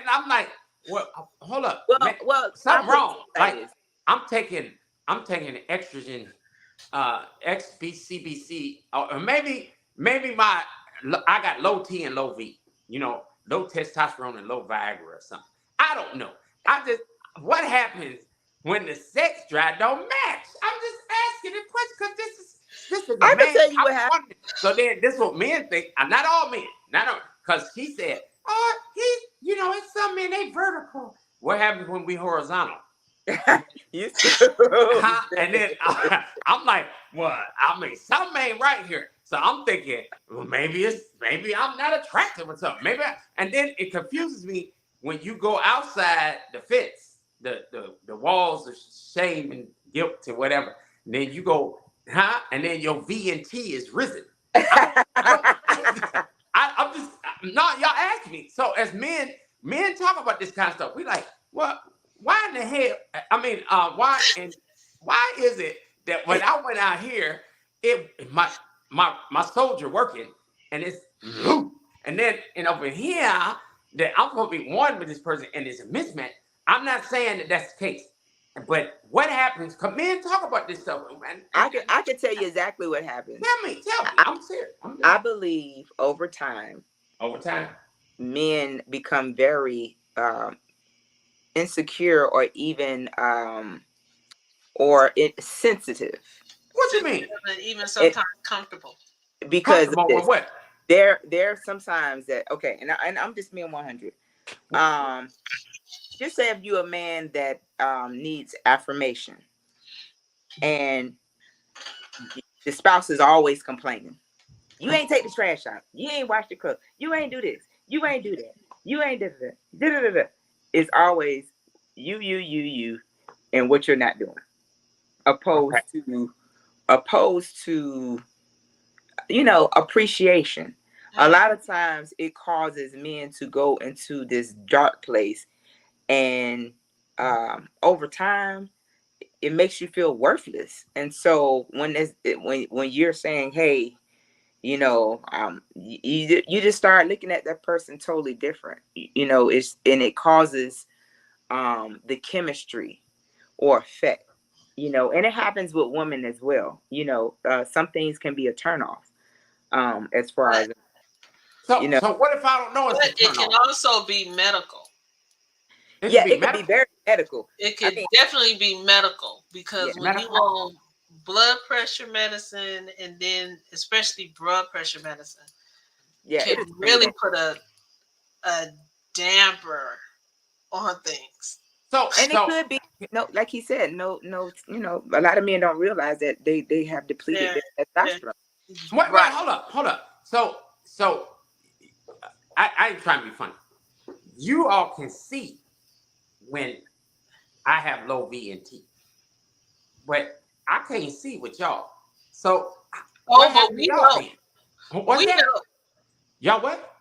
I'm like, well, hold up, man, well, I something put it to wrong. you like Like this. I'm taking I'm taking estrogen, XBCBC, or maybe I got low T and low V. Low testosterone and low Viagra or something. I don't know. I just what happens when the sex drive don't match? I'm just asking the question because this is a I can man. tell you I'm what happened. wondering. So then this is what men think. I'm not all men. Not all because he said, oh, it's some men they vertical. What happens when we horizontal? You still Huh? And then I'm like, well, I mean, something ain't right here. So I'm thinking, well, maybe I'm not attractive or something. And then it confuses me when you go outside the fence, the walls of shame and guilt or whatever. And then you go, huh? And then your V and T is risen. I, I'm just no, y'all ask me. So as men talk about this kind of stuff. We like, well. why in the hell? I mean, why is it that when I went out here, it my soldier working, and it's and then and over here that I'm supposed to be one with this person, and it's a mismatch. I'm not saying that that's the case, but what happens? Come in, talk about this stuff, man. I can tell you exactly what happens. Tell me. I, I'm serious. I believe over time, Over time. men become very insecure or even sensitive. What you mean? Sensitive and even It sometimes comfortable. because of Comfortable with this. what? There sometimes that okay, and I'm just being 100. Um, just say if you're a man that needs affirmation, and the spouse is always complaining. You ain't take the trash out. You ain't wash the clothes. You ain't do this. You ain't do that. You ain't da da da da da. It's always you, and what you're not doing, Okay. opposed to appreciation. A lot of times it causes men to go into this dark place, and over time it makes you feel worthless. And so when you're saying, hey, you just start looking at that person totally different. It causes the chemistry or effect. And it happens with women as well. Some things can be a turnoff. As far But as So you know, so what if I don't know it's a but it turn can off? also be medical. It could yeah, be it could be medical. very medical. It I could mean, definitely be medical yeah, because when you Medical. on blood pressure medicine and then especially blood pressure medicine yeah, can it is pretty really dangerous. put a damper on things. So And it so could be, no, like he said, no, no. A lot of men don't realize that they have depleted They're, their they're testosterone. wait, right. hold up. So I ain't trying to be funny. You all can see when I have low V and T, but I can't see with y'all. So what Oh, but happened to we y'all know, then? What's we that? know, Y'all what?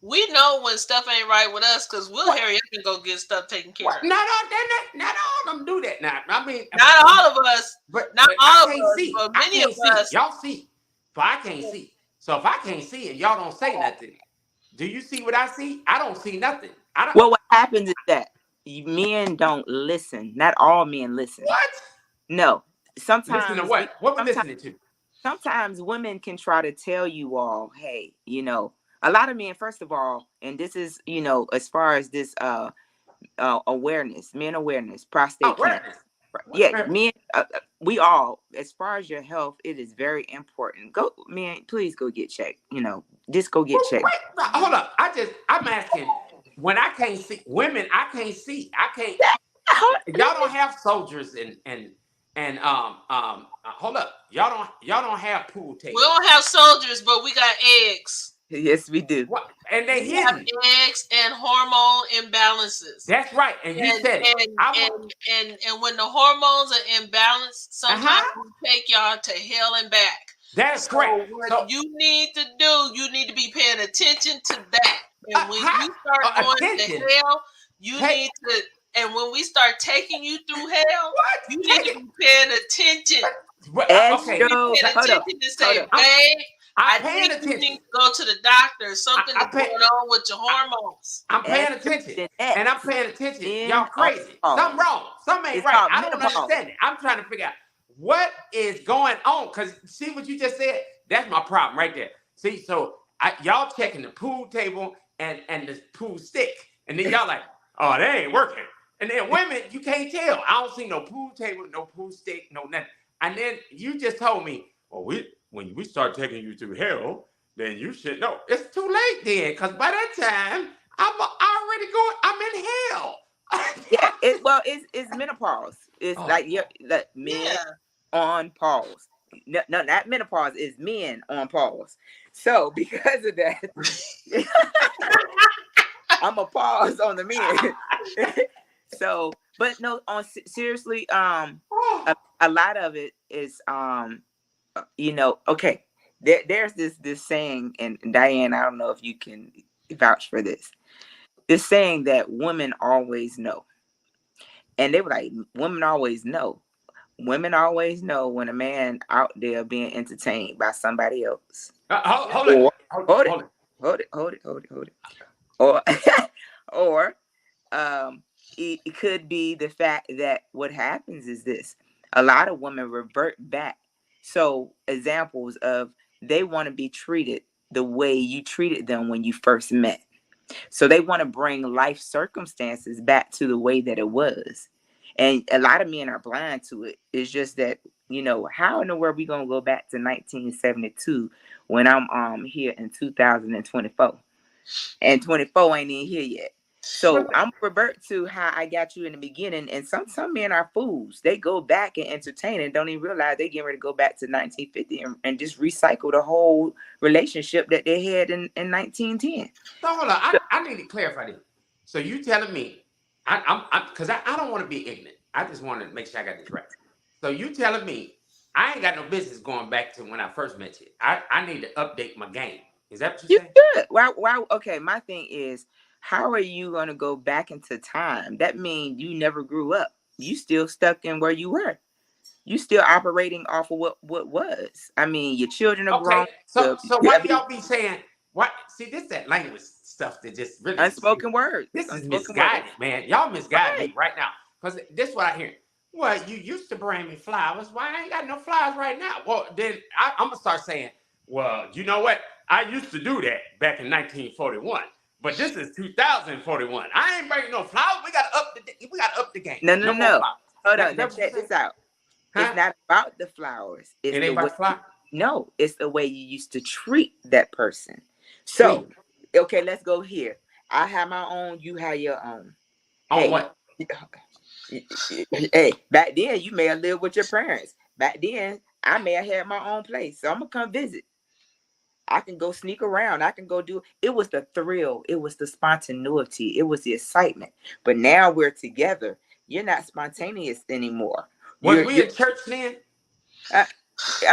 we know when stuff ain't right with us because we'll What? hurry up and go get stuff taken care What? of. Not all of them do that now. I mean, Not all of us, not but I all of can't us, see. but I many of can't see. us. Y'all see, but I can't see. So if I can't see and y'all don't say nothing, do you see what I see? I don't see nothing. I don't. Well, what happens is that men don't listen. Not all men listen. What? No, Listen to sometimes what? What we sometimes listening to? sometimes women can try to tell you all, hey, a lot of men, first of all, and this is, as far as this awareness, men awareness, prostate cancer. Awareness. Yeah, What? men, we all, as far as your health, it is very important. Go, men, please go get checked. Just go get checked. Wait, hold up. I'm asking. When I can't see women, I can't see. I can't. Y'all don't have soldiers and hold up. Y'all don't have pool We tables. don't have soldiers, but we got eggs. Yes, we do. What? And they We have hidden. eggs and hormone imbalances. That's right. And you And said it. and I want. and when the hormones are imbalanced, Uh sometimes huh. we take y'all to hell and back. That is correct. So what So you need to do, you need to be paying attention to that. And when how you start going to attention. hell, you Take need to. And when we start taking you through hell, what? you need Take to it. be paying attention. Okay. You be Astro, paying hold up, attention and hold say, up. babe, I'm I paying think you attention. need to go to the doctor. Something I is pay. going on with your hormones. I'm paying attention. And I'm Estrogen paying attention. in Y'all on crazy. Something pause. wrong. Something ain't It's right. called I don't menopause. understand it. I'm trying to figure out what is going on. Because see what you just said? That's my problem right there. See, so y'all checking the pool table and the pool stick. And then y'all like, oh, they ain't working. And then women, you can't tell. I don't see no pool table, no pool stick, no nothing. And then you just told me, well, when we start taking you through hell, then you should know. It's too late then, because by that time, already going. I'm in Yeah, hell. it's menopause. It's Oh, like the men Yeah. on pause. No, no, not menopause. Is men on pause. So because of that, I'm a pause on the men. So, but no, seriously, oh. a lot of it is okay. There's this saying, and Diane, I don't know if you can vouch for this. This saying that women always know. And they were like, women always know. Women always know when a man out there being entertained by somebody else. Hold it. Or hold it, Hold it. hold it. Or or it could be the fact that what happens is this: a lot of women revert back. So examples of, they want to be treated the way you treated them when you first met. So they want to bring life circumstances back to the way that it was. And a lot of men are blind to it. It's just that, how in the world we gonna go back to 1972 when I'm here in 2024? And 24 ain't even here yet. So I'm revert to how I got you in the beginning. And some men are fools. They go back and entertain and don't even realize they getting ready to go back to 1950 and just recycle the whole relationship that they had in 1910. So hold on. I need to clarify this. So you telling me, I'm because I don't want to be ignorant. I just want to make sure I got this right. So you telling me I ain't got no business going back to when I first met you. I need to update my game. Is that what you're You saying? should. Why? Okay, my thing is, how are you going to go back into time? That means you never grew up. You still stuck in where you were. You still operating off of what was. I mean, your children are Okay. grown. So You why have do y'all be saying what? See, this that language stuff that just really unspoken words. It's this is unspoken words. misguided, man. Y'all misguide Right. me right now. Because this is what I hear. Well, you used to bring me flowers. Why I ain't got no flowers right now? Well, then I'm gonna start saying, well, you know what? I used to do that back in 1941. But this is 2041. I ain't bringing no flowers. We gotta up the game. No, no, No more no. flowers. Hold on. Now That what you check say? this out. It's Huh? not about the flowers. It's It the ain't way. about flowers? No, it's the way you used to treat that person. So, Treat. okay, let's go here. I have my own. You have your own. On Hey, what? hey. Back then, you may have lived with your parents. Back then, I may have had my own place. So I'm gonna come visit. I can go sneak around. I can go do. It was the thrill. It was the spontaneity. It was the excitement. But now we're together. You're not spontaneous anymore. Was You're, we you're in church then? uh,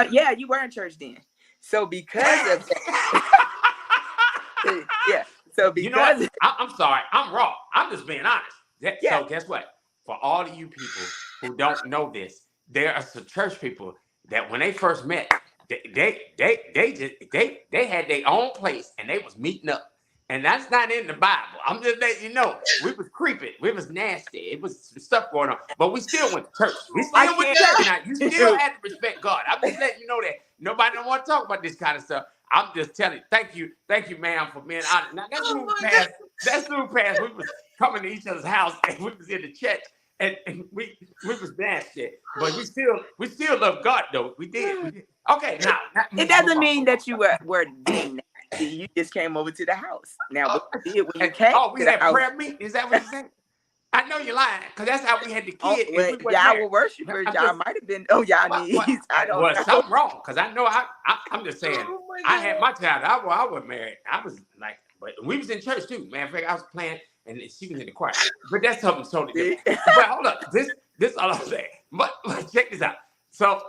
yeah, you were in church then. So because of that, yeah. So You know what? because I'm sorry. I'm wrong. I'm just being honest. yeah, So guess what? For all of you people who don't know this, there are some church people that when they first met, they had their own place and they was meeting up. And that's not in the Bible. I'm just letting you know. We was creeping. We was nasty. It was some stuff going on. But we still went to church. We I still went can't. to church. Now you still had to respect God. I'm just letting you know that nobody don't want to talk about this kind of stuff. I'm just telling you, thank you, ma'am, for being honest. Now that's Oh moving my God. past. That's moving past. We was coming to each other's house and we was in the church and we was nasty, but we still love God though. We did. Okay, now It move doesn't on. mean that you were being nasty. You just came over to the house. Now, what you did when you came We to the had house? prayer meeting. Is that what you saying? I know you're lying because that's how we had the Oh, kid and well, we weren't y'all married. were worshipers. I'm Y'all just might have been on y'all knees. I don't was know. something wrong because I know I'm just saying Oh my I had God. my child. I was married. I was like, but we was in church too. Man, in fact, I was playing and she was in the choir. But that's something totally different. See? But hold up, this all I'm saying. But check this out. So,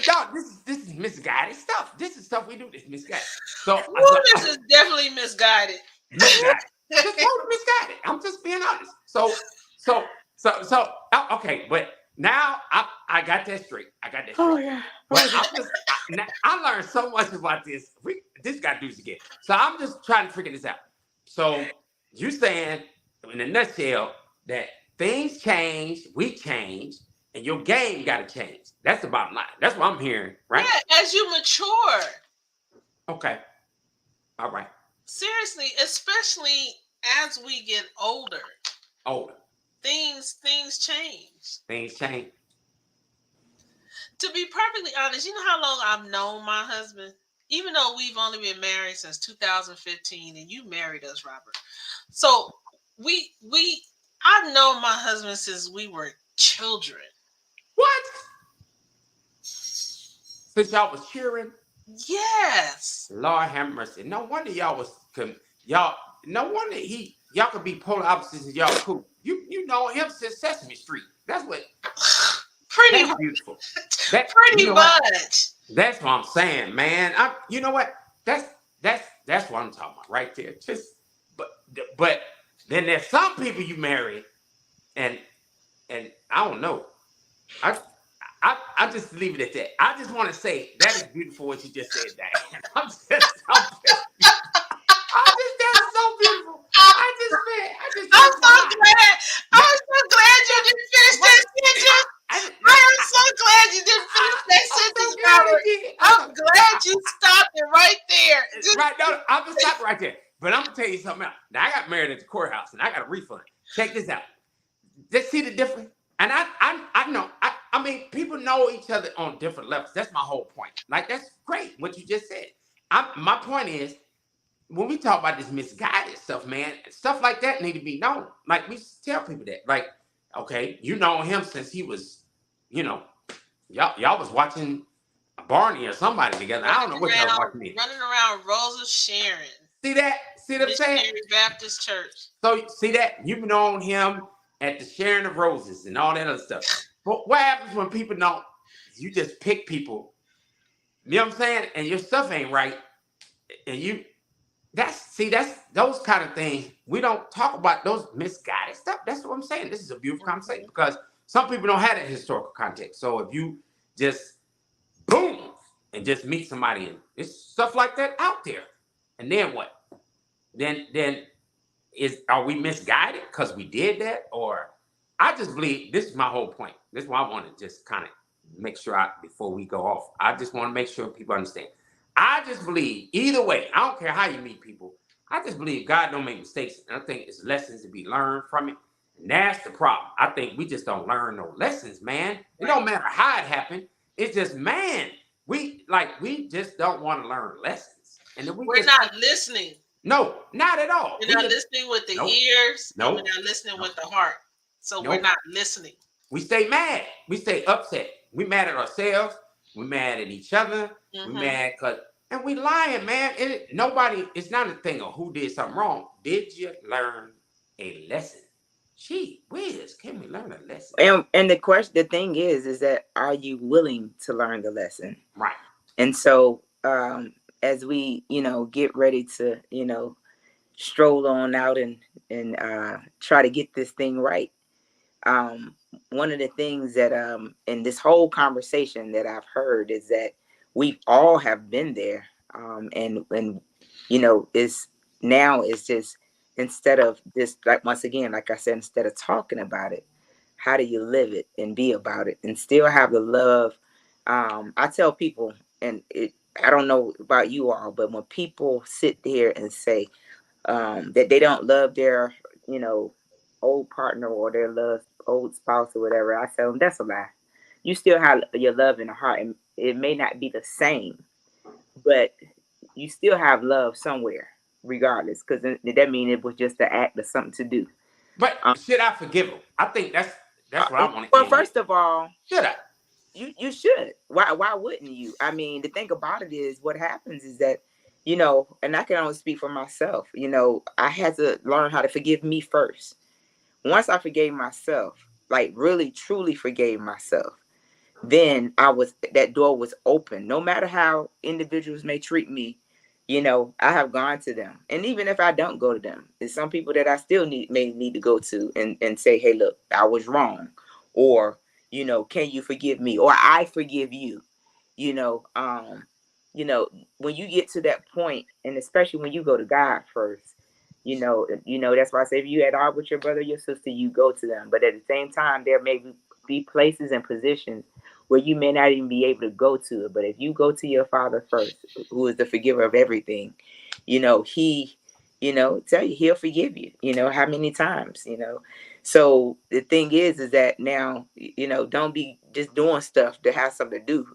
dog, this is misguided stuff. This is stuff we do. This misguided. So, Well, this is definitely misguided. misguided. Just totally misguided. I'm just being honest. Okay, but now I got that straight. I got that Oh straight. yeah. But I learned so much about this. This got to do this again. So I'm just trying to figure this out. So you saying in a nutshell that things change, we change, and your game got to change. That's the bottom line. That's what I'm hearing, right? Yeah, as you mature. Okay. All right. Seriously, especially as we get older, Older. things change. Things change. To be perfectly honest, you know how long I've known my husband? Even though we've only been married since 2015 and you married us, Robert. So we I've known my husband since we were children. What? Since y'all was cheering? Yes. Lord have mercy. No wonder y'all was y'all. No wonder y'all could be polar opposites and y'all cool. You know him since Sesame Street. That's what. Pretty That's beautiful. That you pretty know what? much. That's what I'm saying, man. You know what? That's what I'm talking about right there. Just but then there's some people you marry and And I don't know. I I just leave it at that. I just want to say that is beautiful what you just said, Diane. I'm just so I just that's so beautiful. I just I'm felt so so hot. glad. Now, I'm so glad you now didn't finish what? that sentence. Now, I am so glad you didn't finish that I'm so sentence, glad he Robert. did. I'm glad you stopped it right there. Right now, I'm gonna stop right there. But I'm gonna tell you something else. Now I got married at the courthouse and I got a refund. Check this out. Just see the difference. And I know. I mean, people know each other on different levels. That's my whole point. Like that's great what you just said. My point is when we talk about this misguided stuff, man, stuff like that need to be known. Like we tell people that. Like, okay, you know him since he was, you know, y'all was watching Barney or somebody together. I don't know what y'all was watching then. Running around Rosa Sharon. See that? See what I'm saying? Missionary Baptist Church. So see that? You've known him at the sharing of roses and all that other stuff. But what happens when people don't? You just pick people. You know what I'm saying? And your stuff ain't right. And you that's those kind of things. We don't talk about those misguided stuff. That's what I'm saying. This is a beautiful conversation because some people don't have that historical context. So if you just boom and just meet somebody and it's stuff like that out there. And then what? Then are we misguided because we did that? Or I just believe this is my whole point. This is why I want to just kind of make sure before we go off. I just want to make sure people understand. I just believe either way, I don't care how you meet people. I just believe God don't make mistakes. And I think it's lessons to be learned from it. And that's the problem. I think we just don't learn no lessons, man. It don't matter how it happened. It's just, man, we just don't want to learn lessons. And then we're not listening. No, not at all. We're not listening with the ears. No, we're not listening with the heart. So we're not listening. We stay mad. We stay upset. We mad at ourselves. We mad at each other. We mad and we lying, man. It's not a thing of who did something wrong. Did you learn a lesson? Gee whiz, can we learn a lesson? And the thing is that are you willing to learn the lesson? Right. And so as we, get ready to, stroll on out and try to get this thing right. One of the things that in this whole conversation that I've heard is that we all have been there. And it's just instead of just like once again, like I said, instead of talking about it, how do you live it and be about it and still have the love? I tell people, and I don't know about you all, but when people sit there and say that they don't love their, old partner or their old spouse or whatever, I tell them that's a lie. You still have your love in the heart, and it may not be the same, but you still have love somewhere, regardless, because that means it was just an act of something to do. But should I forgive him? I think that's what I want to. Well, first of all, should I? You should. Why wouldn't you? I mean, the thing about it is, what happens is that, and I can only speak for myself. I had to learn how to forgive me first. Once I forgave myself, like really truly forgave myself, then that door was open. No matter how individuals may treat me, I have gone to them. And even if I don't go to them, there's some people that I still may need to go to and say, hey, look, I was wrong. Or, can you forgive me? Or I forgive you. You know, um, when you get to that point, and especially when you go to God first, that's why I say if you at all with your brother or your sister, you go to them. But at the same time, there may be places and positions where you may not even be able to go to it. But if you go to your Father first, who is the forgiver of everything, he, tell you he'll forgive you, how many times, So the thing is that now, don't be just doing stuff to have something to do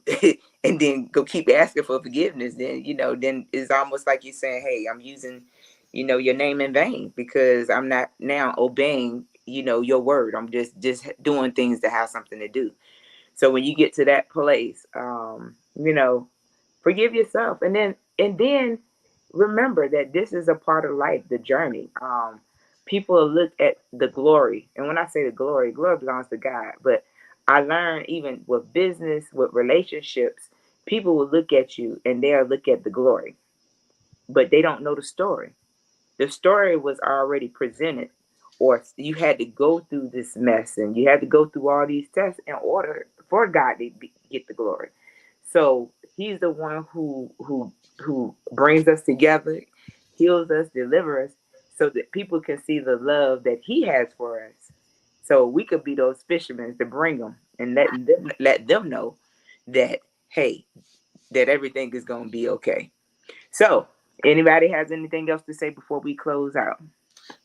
and then go keep asking for forgiveness. Then, then it's almost like you're saying, hey, I'm using, your name in vain because I'm not now obeying, your word. I'm just doing things to have something to do. So when you get to that place, forgive yourself, and then remember that this is a part of life, the journey. People look at the glory, and when I say the glory belongs to God. But I learned even with business, with relationships, people will look at you and they'll look at the glory, but they don't know the story. The story was already presented or you had to go through this mess and you had to go through all these tests in order for God to get the glory. So he's the one who brings us together, heals us, delivers us, so that people can see the love that he has for us. So we could be those fishermen to bring them and let them know that, hey, that everything is going to be okay. So anybody has anything else to say before we close out?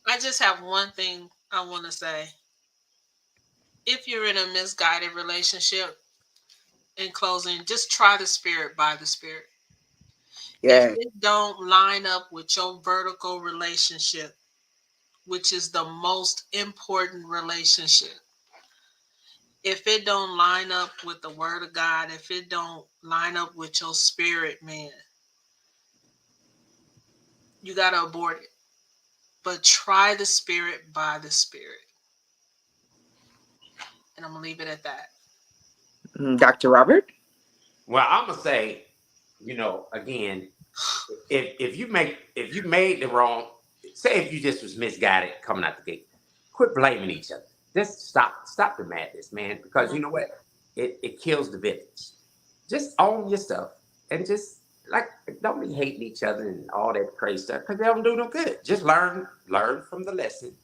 I just have one thing I want to say. If you're in a misguided relationship, in closing, just try the spirit by the spirit. If Yeah. it don't line up with your vertical relationship, which is the most important relationship, if it don't line up with the word of God, if it don't line up with your spirit, man, you got to abort it. But try the spirit by the spirit. And I'm going to leave it at that. Dr. Robert? Well, I'm gonna say, again, if you made the wrong, say if you just was misguided coming out the gate, quit blaming each other. Just stop the madness, man. Because you know what, it kills the village. Just own your stuff and just like don't be hating each other and all that crazy stuff because they don't do no good. Just learn from the lesson,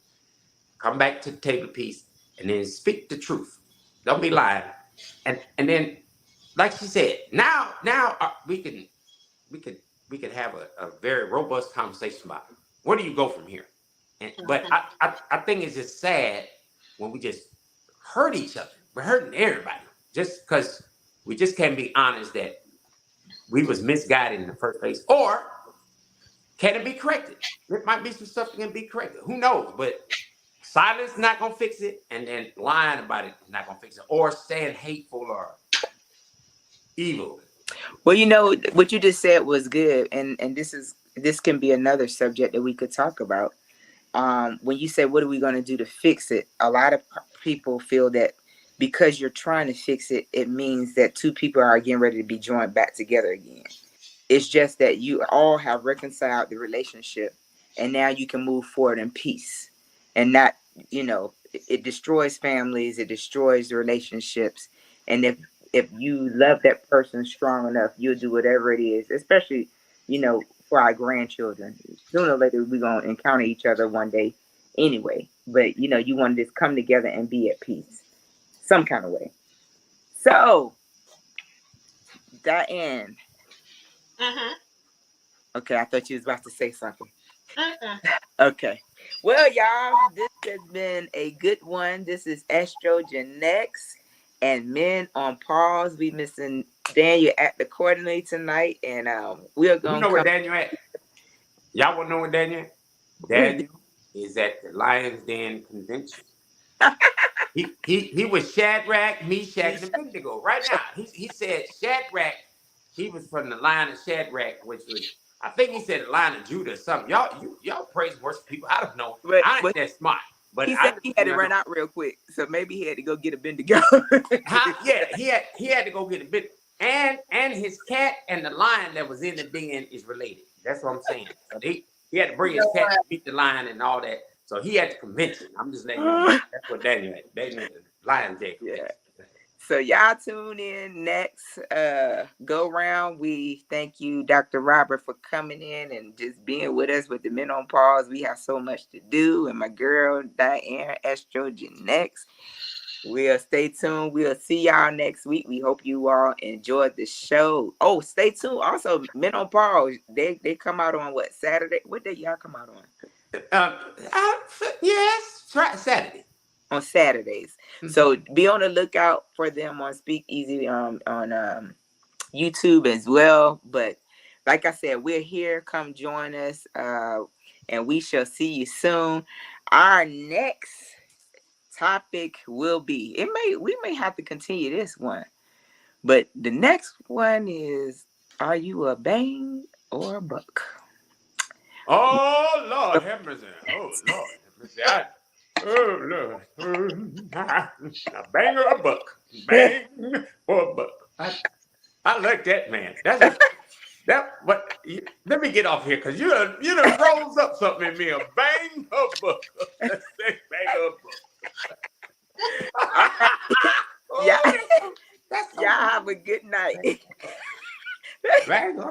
come back to the table of peace, and then speak the truth. Don't be lying, and then like she said, now we could we could have a very robust conversation about where do you go from here. But Mhm. I think it's just sad when we just hurt each other. We're hurting everybody just because we just can't be honest that we was misguided in the first place, or can it be corrected? There might be some stuff that can be corrected. Who knows? But silence is not gonna fix it, and then lying about it is not gonna fix it, or saying hateful or evil. Well, what you just said was good, and this can be another subject that we could talk about. When you say, what are we going to do to fix it? A lot of people feel that because you're trying to fix it, it means that two people are getting ready to be joined back together again. It's just that you all have reconciled the relationship, and now you can move forward in peace, and not, it destroys families, it destroys the relationships. And if you love that person strong enough, you'll do whatever it is, especially, for our grandchildren. Sooner or later, we're gonna encounter each other one day anyway. But you want to just come together and be at peace, some kind of way. So, Diane. Mhm. Okay, I thought you was about to say something. Mhm. Okay. Well, y'all, this has been a good one. This is Estrogen Next and Men on Pause. We missing Daniel act accordingly tonight, and we're You gonna know where come. Daniel at? Y'all want to know where Daniel at? Where he? Daniel is at the Lions Den convention. He was Shadrach, Meshach, and Abednego right now. He said Shadrach. He was from the line of Shadrach, which was I think he said the line of Judah or something. Y'all praise and worship people. I don't know. but I ain't but that smart, but he I said just he had to know. run out real quick, so maybe he had to go get a Bendigo. Huh? Yeah, he had to go get a bit. And his cat and the lion that was in the den is related. That's what I'm saying. So he had to bring You his know cat what? to beat the lion and all that. So he had the convention. I'm just letting y'all know. That's what Daniel had. Daniel at the Lions Day Yeah. convention. So y'all tune in next go round. We thank you, Dr. Robert, for coming in and just being with us with the Men on Pause. We have so much to do, and my girl Diane Estrogen next. We'll stay tuned. We'll see y'all next week. We hope you all enjoyed the show. Oh, stay tuned. Also, Men on Pause. They come out on what, Saturday? What day y'all come out on? Um, yes, try Saturday. On Saturdays. So be on the lookout for them on Speakeasy on YouTube as well. But like I said, we're here. Come join us, and we shall see you soon. Our next topic will be we may have to continue this one, but the next one is, are you a bang or a buck? Oh Lord, have mercy. Oh Lord, have mercy. Oh Lord, a bang or a buck, bang or a buck. I like that, man. That's a that. But let me get off here because you done rose up something in me. A bang or a buck. a good night. Dragon,